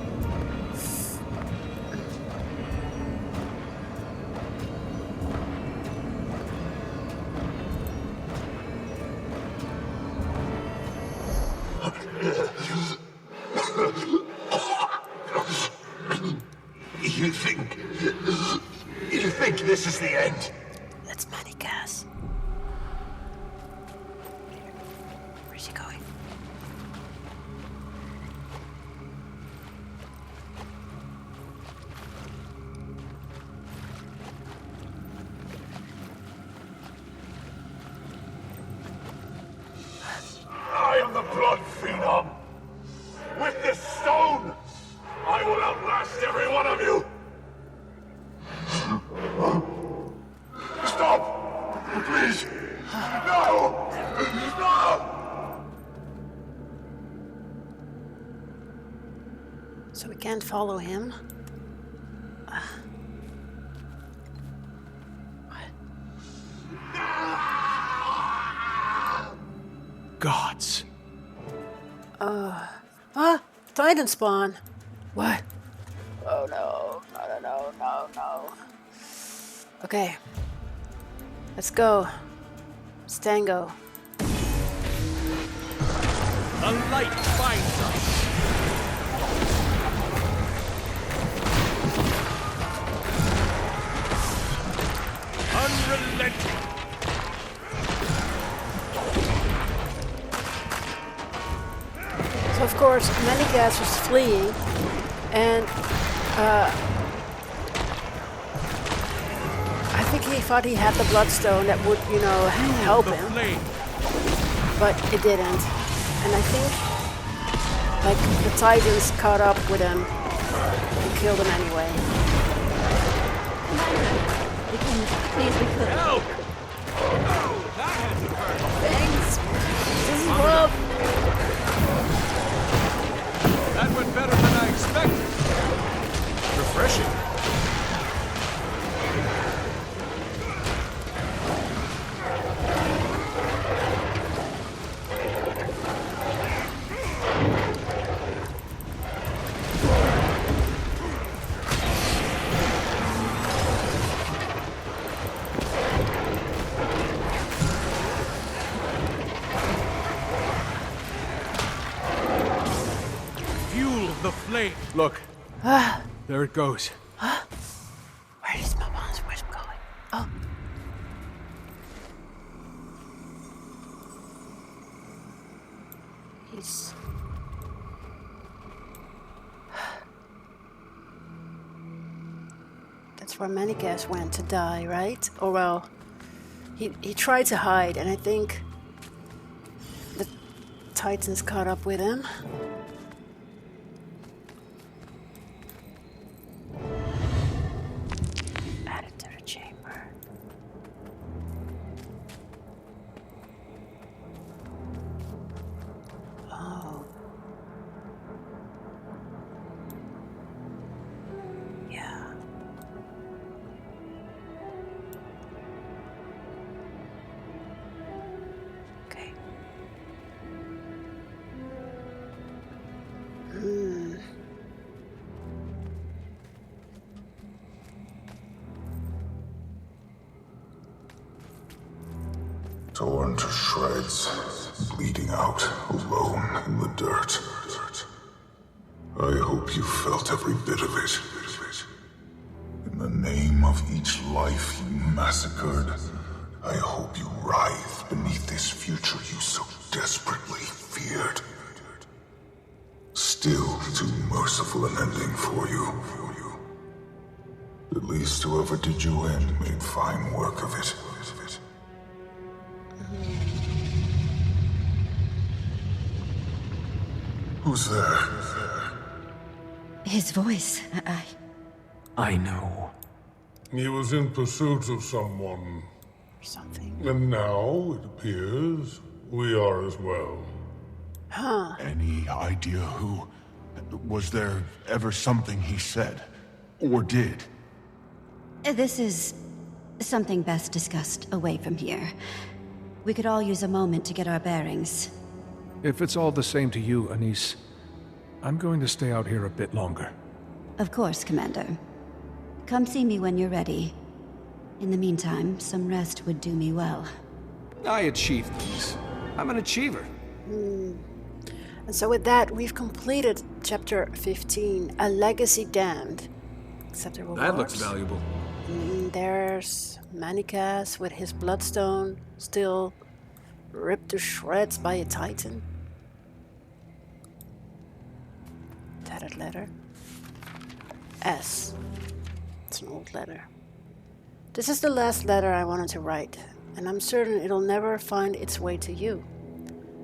You think this is the end? That's many gas. Where's he going? I am the blood phenom. With this stone, I will outlast every one of you. Stop! Please! No! No! So we can't follow him. Gods. Titan spawn. What? Oh no, no. Okay. Let's go. Stango. The light finds us. Unrelenting. So of course, Manigas was fleeing, and I think he thought he had the bloodstone that would, you know, help him, but it didn't. And I think, like, the Titans caught up with him and killed him anyway. Please, we could. Help! Oh, that had to hurt. Thanks. This is love. That went better than I expected. Refreshing. Fuel the flame. Look. There it goes. Where is my boss? Where's it going? Oh. He's... That's where Manigas went to die, right? Or well, he tried to hide, and I think the Titans caught up with him. torn to shreds, bleeding out, alone in the dirt. I hope you felt every bit of it. In the name of each life you massacred, I hope you writhe beneath this future you so desperately feared. Still too merciful an ending for you. At least whoever did you in made fine work of it. Who's there? His voice, I know. He was in pursuit of someone. Something. And now, it appears, we are as well. Huh. Any idea who? Was there ever something he said? Or did? This is something best discussed away from here. We could all use a moment to get our bearings. If it's all the same to you, Anise, I'm going to stay out here a bit longer. Of course, Commander. Come see me when you're ready. In the meantime, some rest would do me well. I achieve things. I'm an achiever. And so with that, we've completed Chapter 15, A Legacy Damned. Except that looks valuable. There's Manikas with his bloodstone, still ripped to shreds by a titan. Tattered letter. S. It's an old letter. This is the last letter I wanted to write, and I'm certain it'll never find its way to you.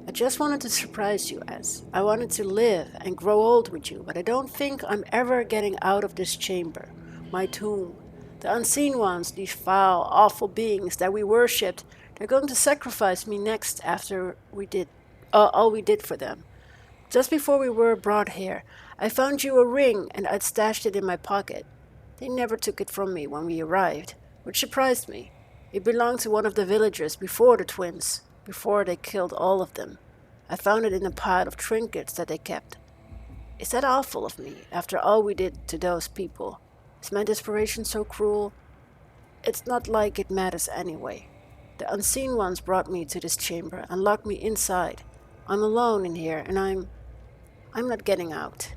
I just wanted to surprise you, S. I wanted to live and grow old with you, but I don't think I'm ever getting out of this chamber, my tomb. The unseen ones, these foul, awful beings that we worshipped, they're going to sacrifice me next after we did all we did for them. Just before we were brought here, I found you a ring and I'd stashed it in my pocket. They never took it from me when we arrived, which surprised me. It belonged to one of the villagers before the twins, before they killed all of them. I found it in a pile of trinkets that they kept. Is that awful of me, after all we did to those people? Is my desperation so cruel? It's not like it matters anyway. The unseen ones brought me to this chamber and locked me inside. I'm alone in here, and I'm not getting out.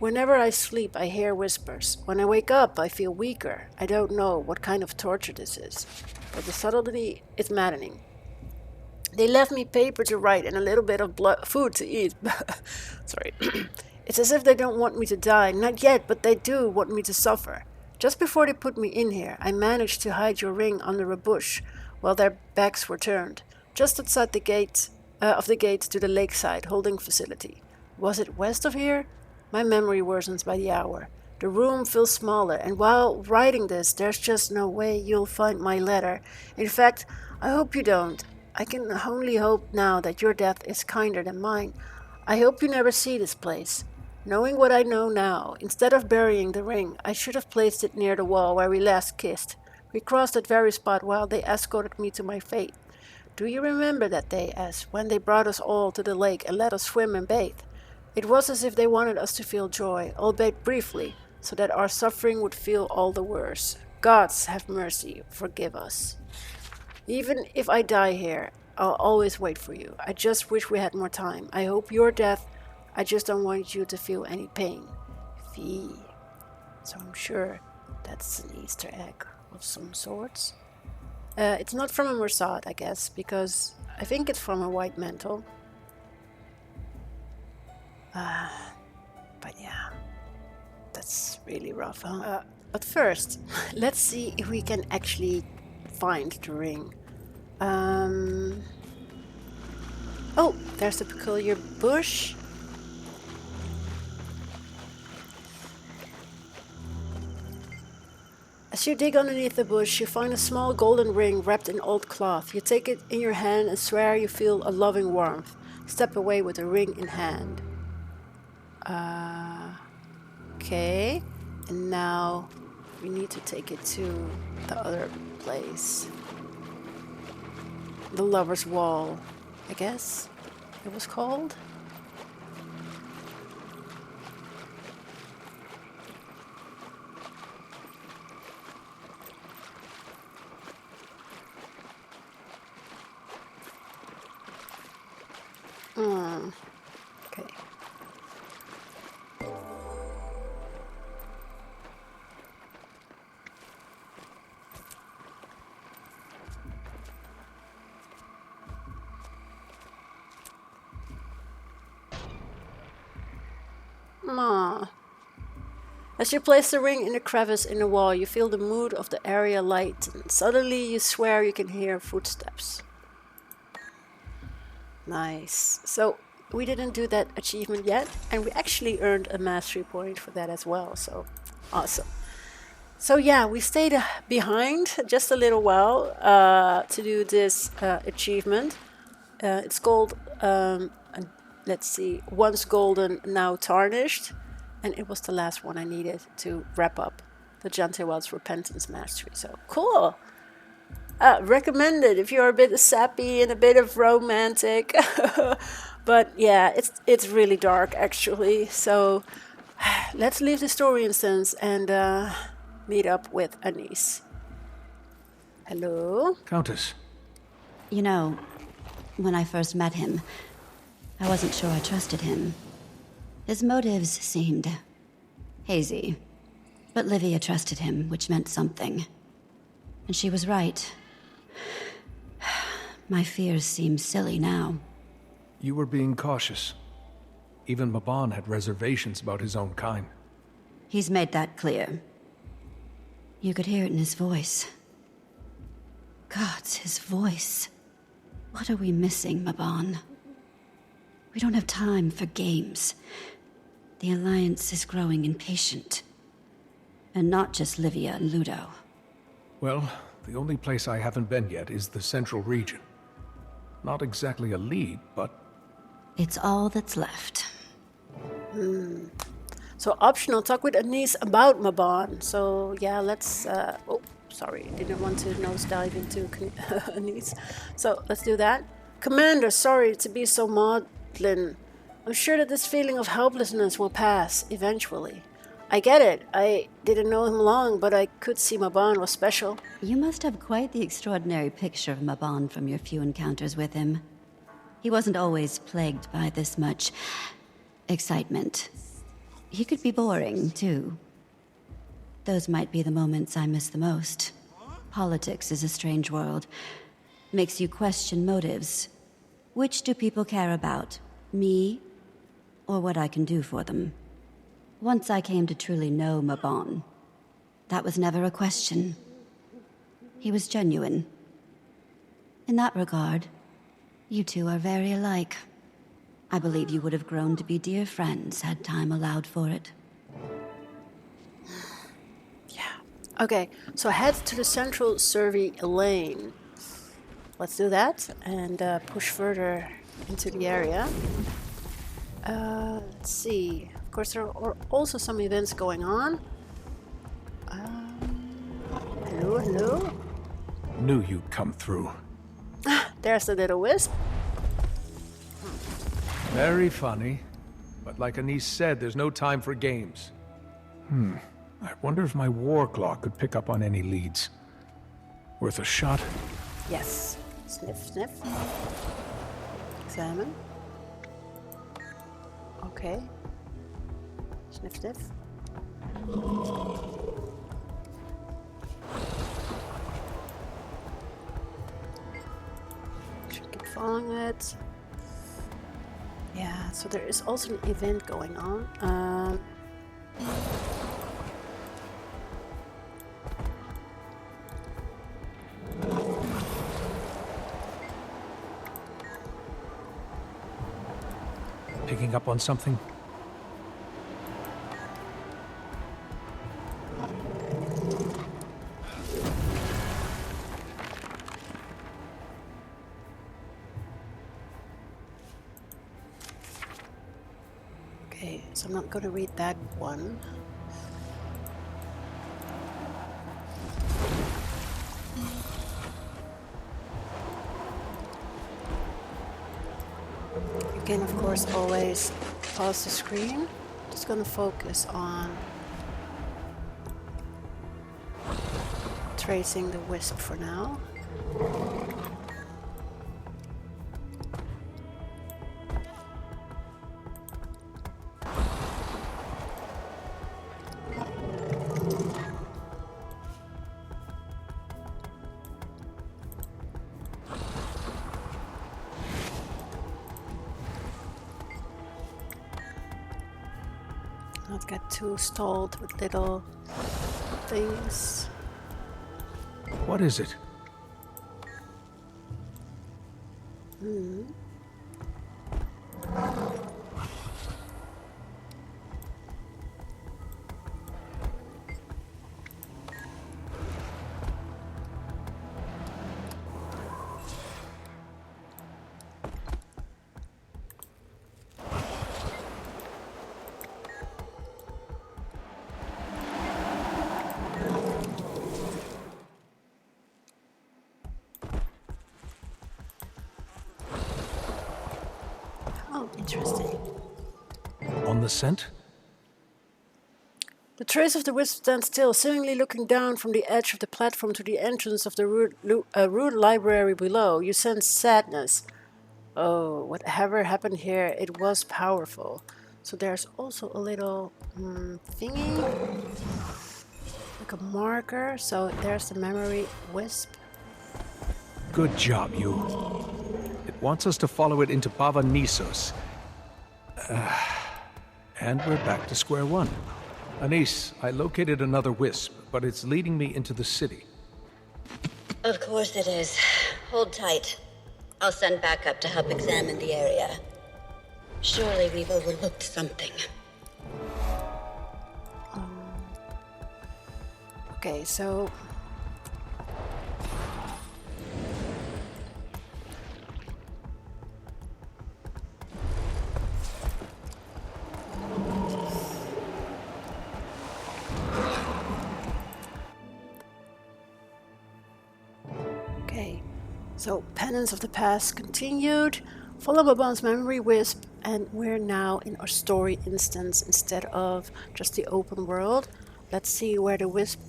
Whenever I sleep, I hear whispers. When I wake up, I feel weaker. I don't know what kind of torture this is, but the subtlety is maddening. They left me paper to write and a little bit of food to eat. Sorry. It's as if they don't want me to die. Not yet, but they do want me to suffer. Just before they put me in here, I managed to hide your ring under a bush while their backs were turned, just outside the gate to the lakeside holding facility. Was it west of here? My memory worsens by the hour. The room feels smaller, and while writing this, there's just no way you'll find my letter. In fact, I hope you don't. I can only hope now that your death is kinder than mine. I hope you never see this place. Knowing what I know now, instead of burying the ring, I should have placed it near the wall where we last kissed. We crossed that very spot while they escorted me to my fate. Do you remember that day, S, when they brought us all to the lake and let us swim and bathe? It was as if they wanted us to feel joy, albeit briefly, so that our suffering would feel all the worse. Gods have mercy, forgive us. Even if I die here, I'll always wait for you. I just wish we had more time. I hope your death, I just don't want you to feel any pain. V. So I'm sure that's an Easter egg of some sorts. It's not from a Mersat, I guess, because I think it's from a white mantle. But yeah, that's really rough, huh? But first, let's see if we can actually find the ring. Oh, there's the peculiar bush. As you dig underneath the bush, you find a small golden ring wrapped in old cloth. You take it in your hand and swear you feel a loving warmth. Step away with the ring in hand. Okay. And now we need to take it to the other place. The Lover's Wall, I guess it was called. Okay. Aw. As you place the ring in a crevice in the wall, you feel the mood of the area lighten. Suddenly, you swear you can hear footsteps. Nice. So, we didn't do that achievement yet, and we actually earned a mastery point for that as well, so awesome. So yeah, we stayed behind just a little while to do this achievement. It's called, let's see, Once Golden, Now Tarnished. And it was the last one I needed to wrap up the Janthir Wilds Repentance Mastery. So cool. Recommended if you're a bit sappy and a bit of romantic. But yeah, it's really dark actually. So let's leave the story instance and meet up with Anise. Hello? Countess. You know, when I first met him, I wasn't sure I trusted him. His motives seemed hazy. But Livia trusted him, which meant something. And she was right. My fears seem silly now. You were being cautious. Even Mabon had reservations about his own kind. He's made that clear. You could hear it in his voice. Gods, his voice. What are we missing, Mabon? We don't have time for games. The Alliance is growing impatient. And not just Livia and Ludo. Well, the only place I haven't been yet is the Central Region. Not exactly a lead, but... It's all that's left. So optional, talk with Anise about Mabon. So yeah, let's... oh, sorry, didn't want to nose dive into Anise. So let's do that. Commander, sorry to be so maudlin. I'm sure that this feeling of helplessness will pass, eventually. I get it. I didn't know him long, but I could see Mabon was special. You must have quite the extraordinary picture of Mabon from your few encounters with him. He wasn't always plagued by this much excitement. He could be boring, too. Those might be the moments I miss the most. Politics is a strange world. Makes you question motives. Which do people care about? Me, or what I can do for them? Once I came to truly know Mabon, that was never a question. He was genuine. In that regard, you two are very alike. I believe you would have grown to be dear friends had time allowed for it. Yeah. Okay, so head to the central survey lane. Let's do that and push further into the area. Let's see. Of course, there are also some events going on. Hello, hello. Knew you'd come through. There's the little wisp. Very funny. But like Anise said, there's no time for games. I wonder if my war claw could pick up on any leads. Worth a shot? Yes. Sniff, sniff. Examine. Okay. Sniff, sniff. Should keep following it. Yeah, so there is also an event going on. Picking up on something? Okay, so I'm not going to read that one. You can, of course, always pause the screen. Just going to focus on tracing the wisp for now. Don't get too stalled with little things. What is it? Oh, interesting. On the scent? The trace of the wisp stands still, seemingly looking down from the edge of the platform to the entrance of the rude library below. You sense sadness. Oh, whatever happened here, it was powerful. So there's also a little thingy, like a marker. So there's the memory wisp. Good job, you. It wants us to follow it into Bava Nisos. And we're back to square one. Anise, I located another wisp, but it's leading me into the city. Of course it is. Hold tight. I'll send backup to help examine the area. Surely we've overlooked something. Okay, so... So, Penance of the Past continued. Follow Maban's memory wisp, and we're now in our story instance instead of just the open world. Let's see where the wisp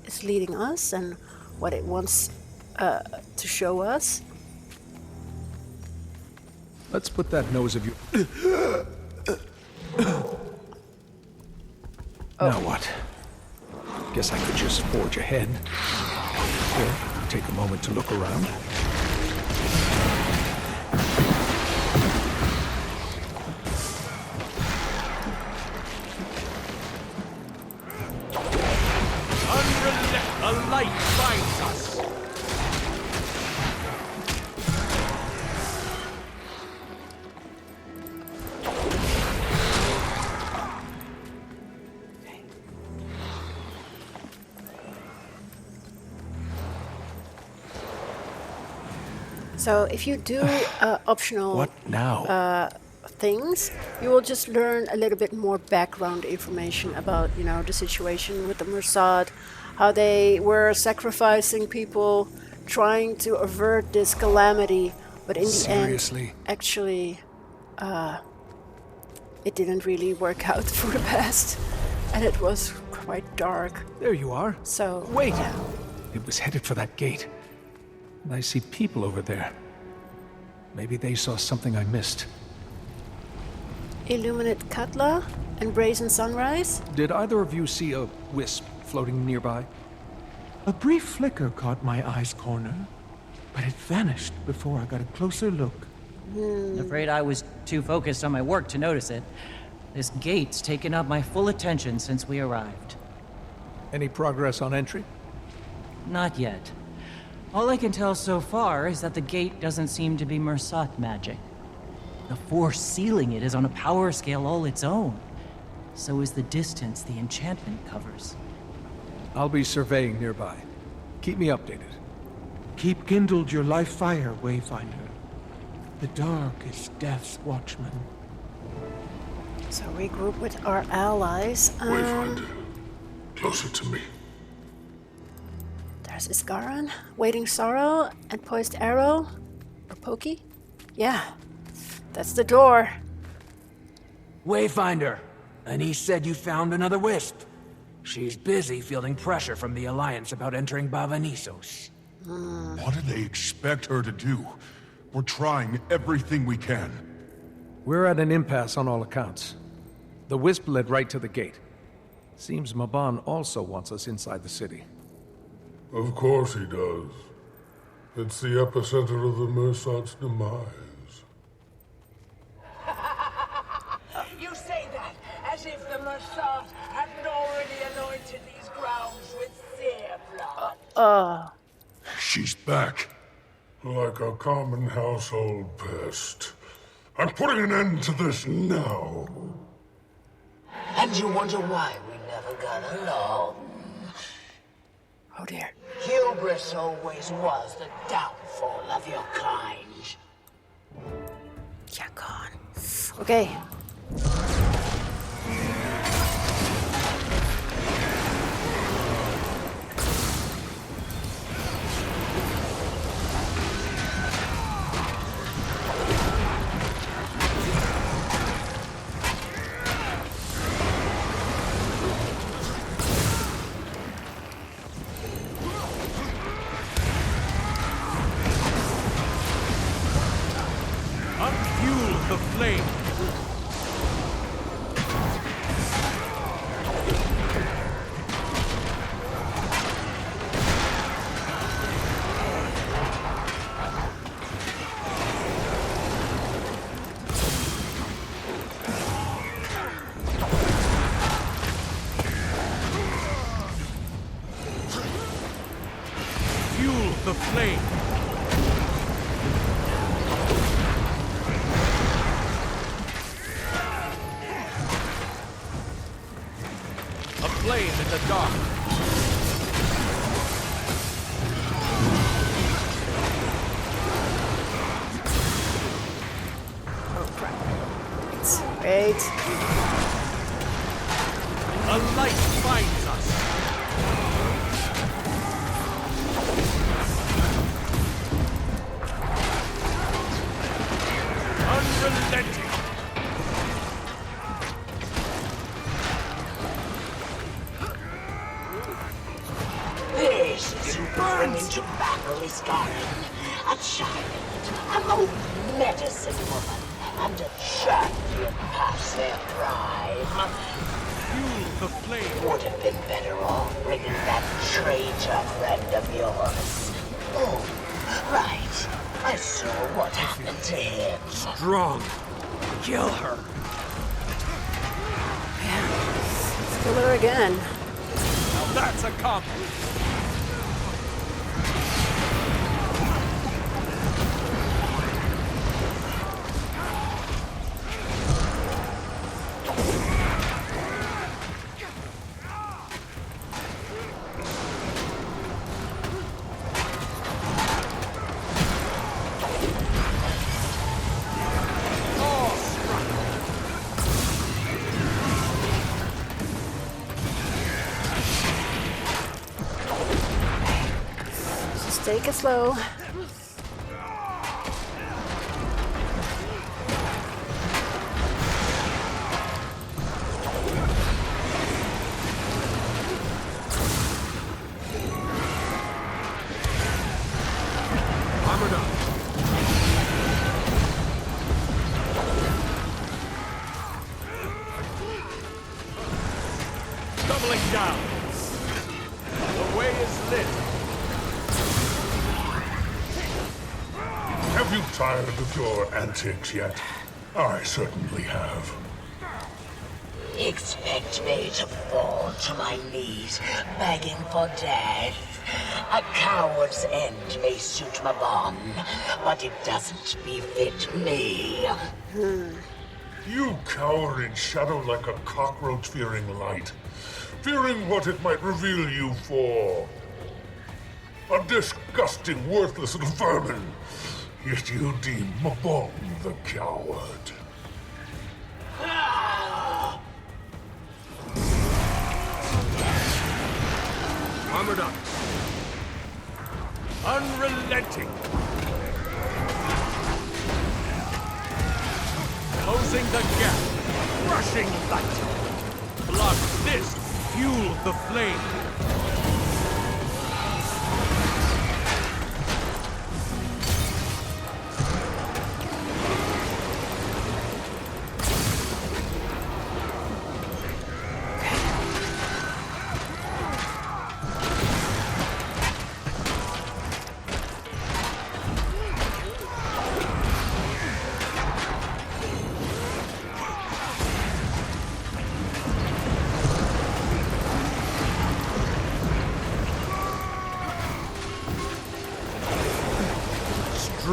is leading us and what it wants to show us. Let's put that nose of you. Now what? Guess I could just forge ahead. Or take a moment to look around. A light finds us. So if you do optional What now? Things, you will just learn a little bit more background information about, you know, the situation with the Mersad, how they were sacrificing people, trying to avert this calamity, but in the end, actually, it didn't really work out for the best, and it was quite dark. There you are. So wait, yeah. It was headed for that gate. And I see people over there. Maybe they saw something I missed. Illuminate Katla and Brazen Sunrise? Did either of you see a wisp floating nearby? A brief flicker caught my eye's corner, but it vanished before I got a closer look. I'm afraid I was too focused on my work to notice it. This gate's taken up my full attention since we arrived. Any progress on entry? Not yet. All I can tell so far is that the gate doesn't seem to be Mersat magic. The force sealing it is on a power scale all its own. So is the distance the enchantment covers. I'll be surveying nearby. Keep me updated. Keep kindled your life fire, Wayfinder. The dark is death's watchman. So regroup with our allies. Wayfinder, closer to me. There's Isgaran, Waiting Sorrow, and Poised Arrow. Or Pokey? Yeah, that's the door. Wayfinder, Anise said you found another wisp. She's busy fielding pressure from the Alliance about entering Bava Nisos. What do they expect her to do? We're trying everything we can. We're at an impasse on all accounts. The wisp led right to the gate. Seems Maban also wants us inside the city. Of course he does. It's the epicenter of the Mersat's demise. You say that as As if the Mossad hadn't already anointed these grounds with their blood. She's back. Like a common household pest. I'm putting an end to this now. And you wonder why we never got along? Oh dear. Hubris always was the downfall of your kind. Yeah, gone. Okay. Unfuel the flame! Fuel the flame! A flame in the dark. Wait. A light finds us. Unrelenting. This is who bring into battle is Garden, a child, an old medicine woman, and a champion past their prime. Fuel the flame. Would have been better off bringing that traitor friend of yours. Oh, right. I saw what happened to him. Strong. Kill her. Let's kill her again. Now that's accomplished. Take it slow. Armored up. Doubling down. The way is lit. Have you tired of your antics yet? I certainly have. Expect me to fall to my knees, begging for death. A coward's end may suit my bond, but it doesn't befit me. You cower in shadow like a cockroach fearing light, fearing what it might reveal you for. A disgusting, worthless little vermin. Yet you deem Mabon the coward. Armored up. Unrelenting. Closing the gap. Rushing light. Blood fist. Fuel the flame.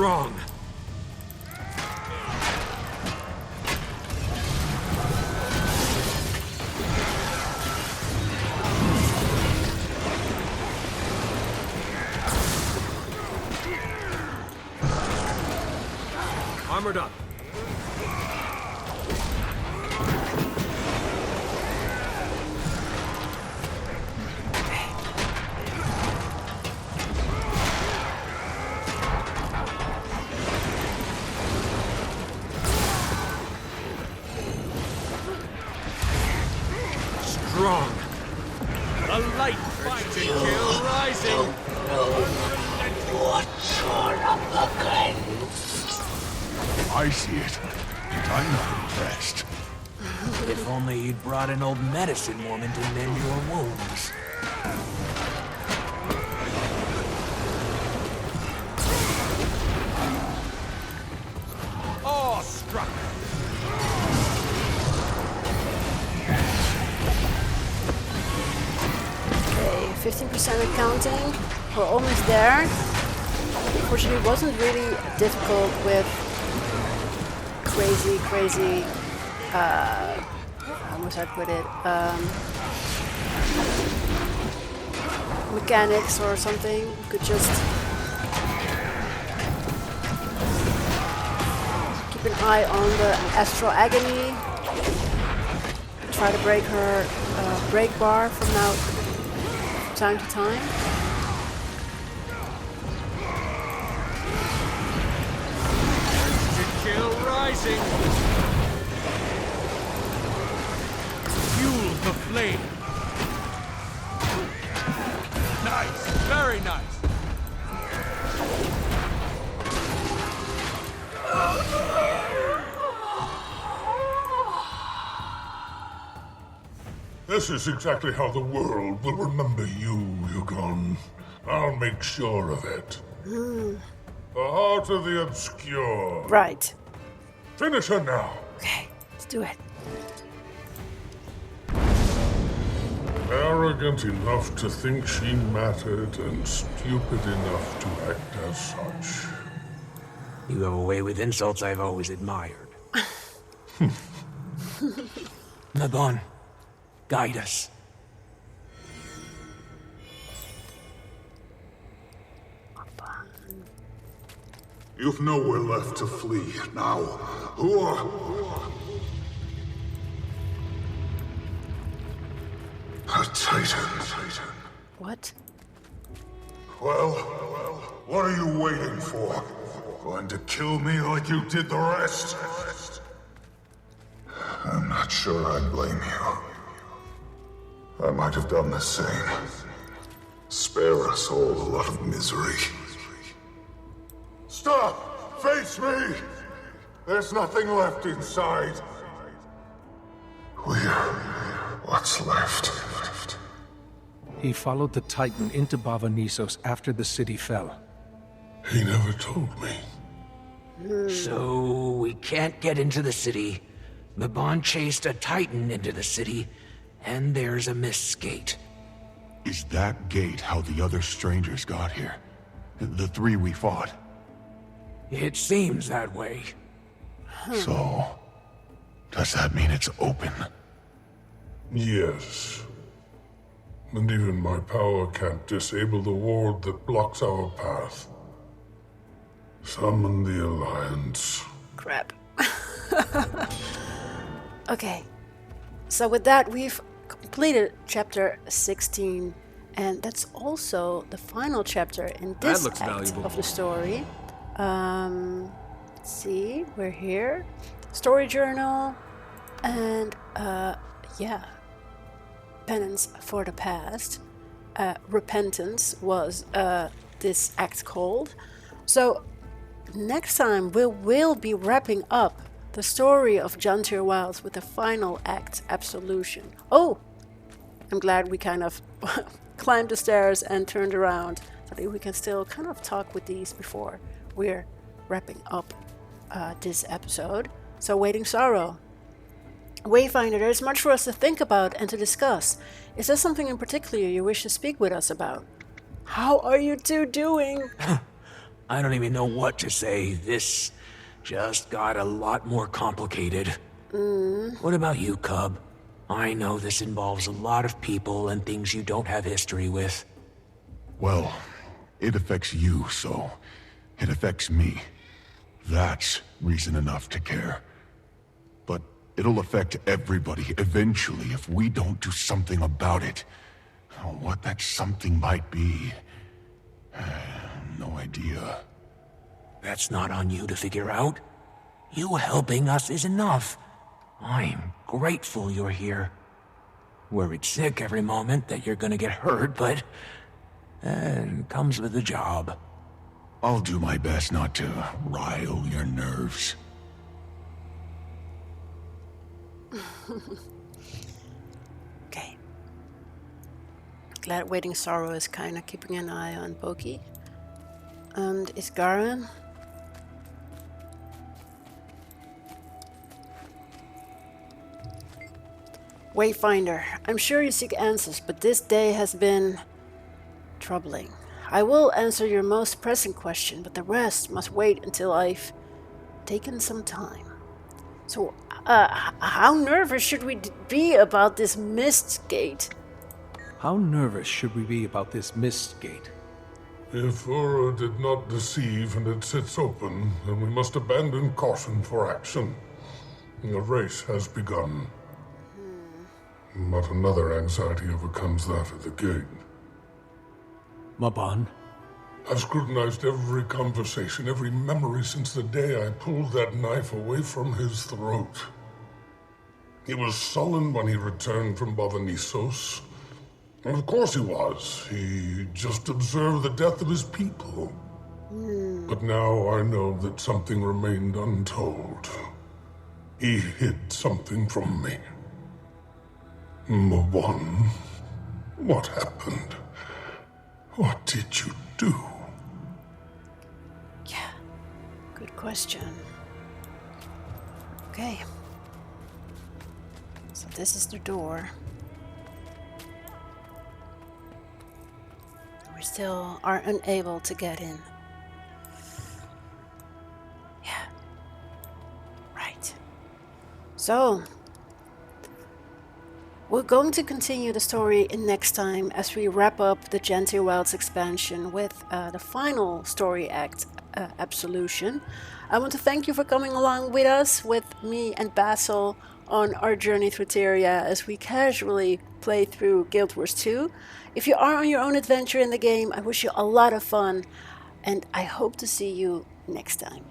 strong. Armored up. Strong. A light fight to kill rising. What's your against? I see it, and I'm not impressed. If only you'd brought an old medicine woman to mend your wounds. Awestruck. Okay, 15% of counting. We're almost there. Unfortunately, it wasn't really difficult with crazy, how must I put it, mechanics or something. You could just keep an eye on the Astral Agony. Try to break her break bar from time to time. Kill rising. Fuel the flame. Nice, very nice. This is exactly how the world will remember you, Yugon. I'll make sure of it. The heart of the obscure. Right. Finish her now. Okay, let's do it. Arrogant enough to think she mattered and stupid enough to act as such. You have a way with insults I've always admired. Nabon, guide us. You've nowhere left to flee now. Who are... A Titan. What? Well, what are you waiting for? Going to kill me like you did the rest? I'm not sure I blame you. I might have done the same. Spare us all a lot of misery. Stop! Face me! There's nothing left inside. We're what's left. He followed the Titan into Bava Nisos after the city fell. He never told me. So we can't get into the city. Mabon chased a Titan into the city, and there's a mist gate. Is that gate how the other strangers got here? The three we fought? It seems that way. So, does that mean it's open? Yes. And even my power can't disable the ward that blocks our path. Summon the Alliance. Crap. Okay. So with that, we've completed chapter 16. And that's also the final chapter in this act of the story. Let's see, we're here. Story journal. And, yeah. Penance for the past. Repentance was this act called. So next time we will be wrapping up the story of Janthir Wilds with the final act, Absolution. Oh, I'm glad we kind of climbed the stairs and turned around so that we can still kind of talk with these before we're wrapping up this episode. So Waiting Sorrow. Wayfinder, there's much for us to think about and to discuss. Is there something in particular you wish to speak with us about? How are you two doing? I don't even know what to say. This just got a lot more complicated. What about you, Cub? I know this involves a lot of people and things you don't have history with. Well, it affects you, so it affects me. That's reason enough to care. But it'll affect everybody eventually if we don't do something about it. What that something might be, no idea. That's not on you to figure out. You helping us is enough. I'm grateful you're here. Worried sick every moment that you're gonna get hurt, but it comes with the job. I'll do my best not to rile your nerves. Okay. Glad Waiting Sorrow is kind of keeping an eye on Boki. And is Garen? Wayfinder, I'm sure you seek answers, but this day has been troubling. I will answer your most pressing question, but the rest must wait until I've taken some time. So, how nervous should we be about this mist gate? How nervous should we be about this mist gate? If Ura did not deceive and it sits open, then we must abandon caution for action. The race has begun. But another anxiety overcomes that at the gate. Maban? I've scrutinized every conversation, every memory since the day I pulled that knife away from his throat. He was sullen when he returned from Bava Nisos. And of course he was. He just observed the death of his people. But now I know that something remained untold. He hid something from me. Maban, what happened? What did you do? Yeah, good question. Okay. So this is the door. We still are unable to get in. Yeah. Right. So, we're going to continue the story in next time as we wrap up the Janthir Wilds expansion with the final story act, Absolution. I want to thank you for coming along with us, with me and Basil, on our journey through TYRIA as we casually play through Guild Wars 2. If you are on your own adventure in the game, I wish you a lot of fun, and I hope to see you next time.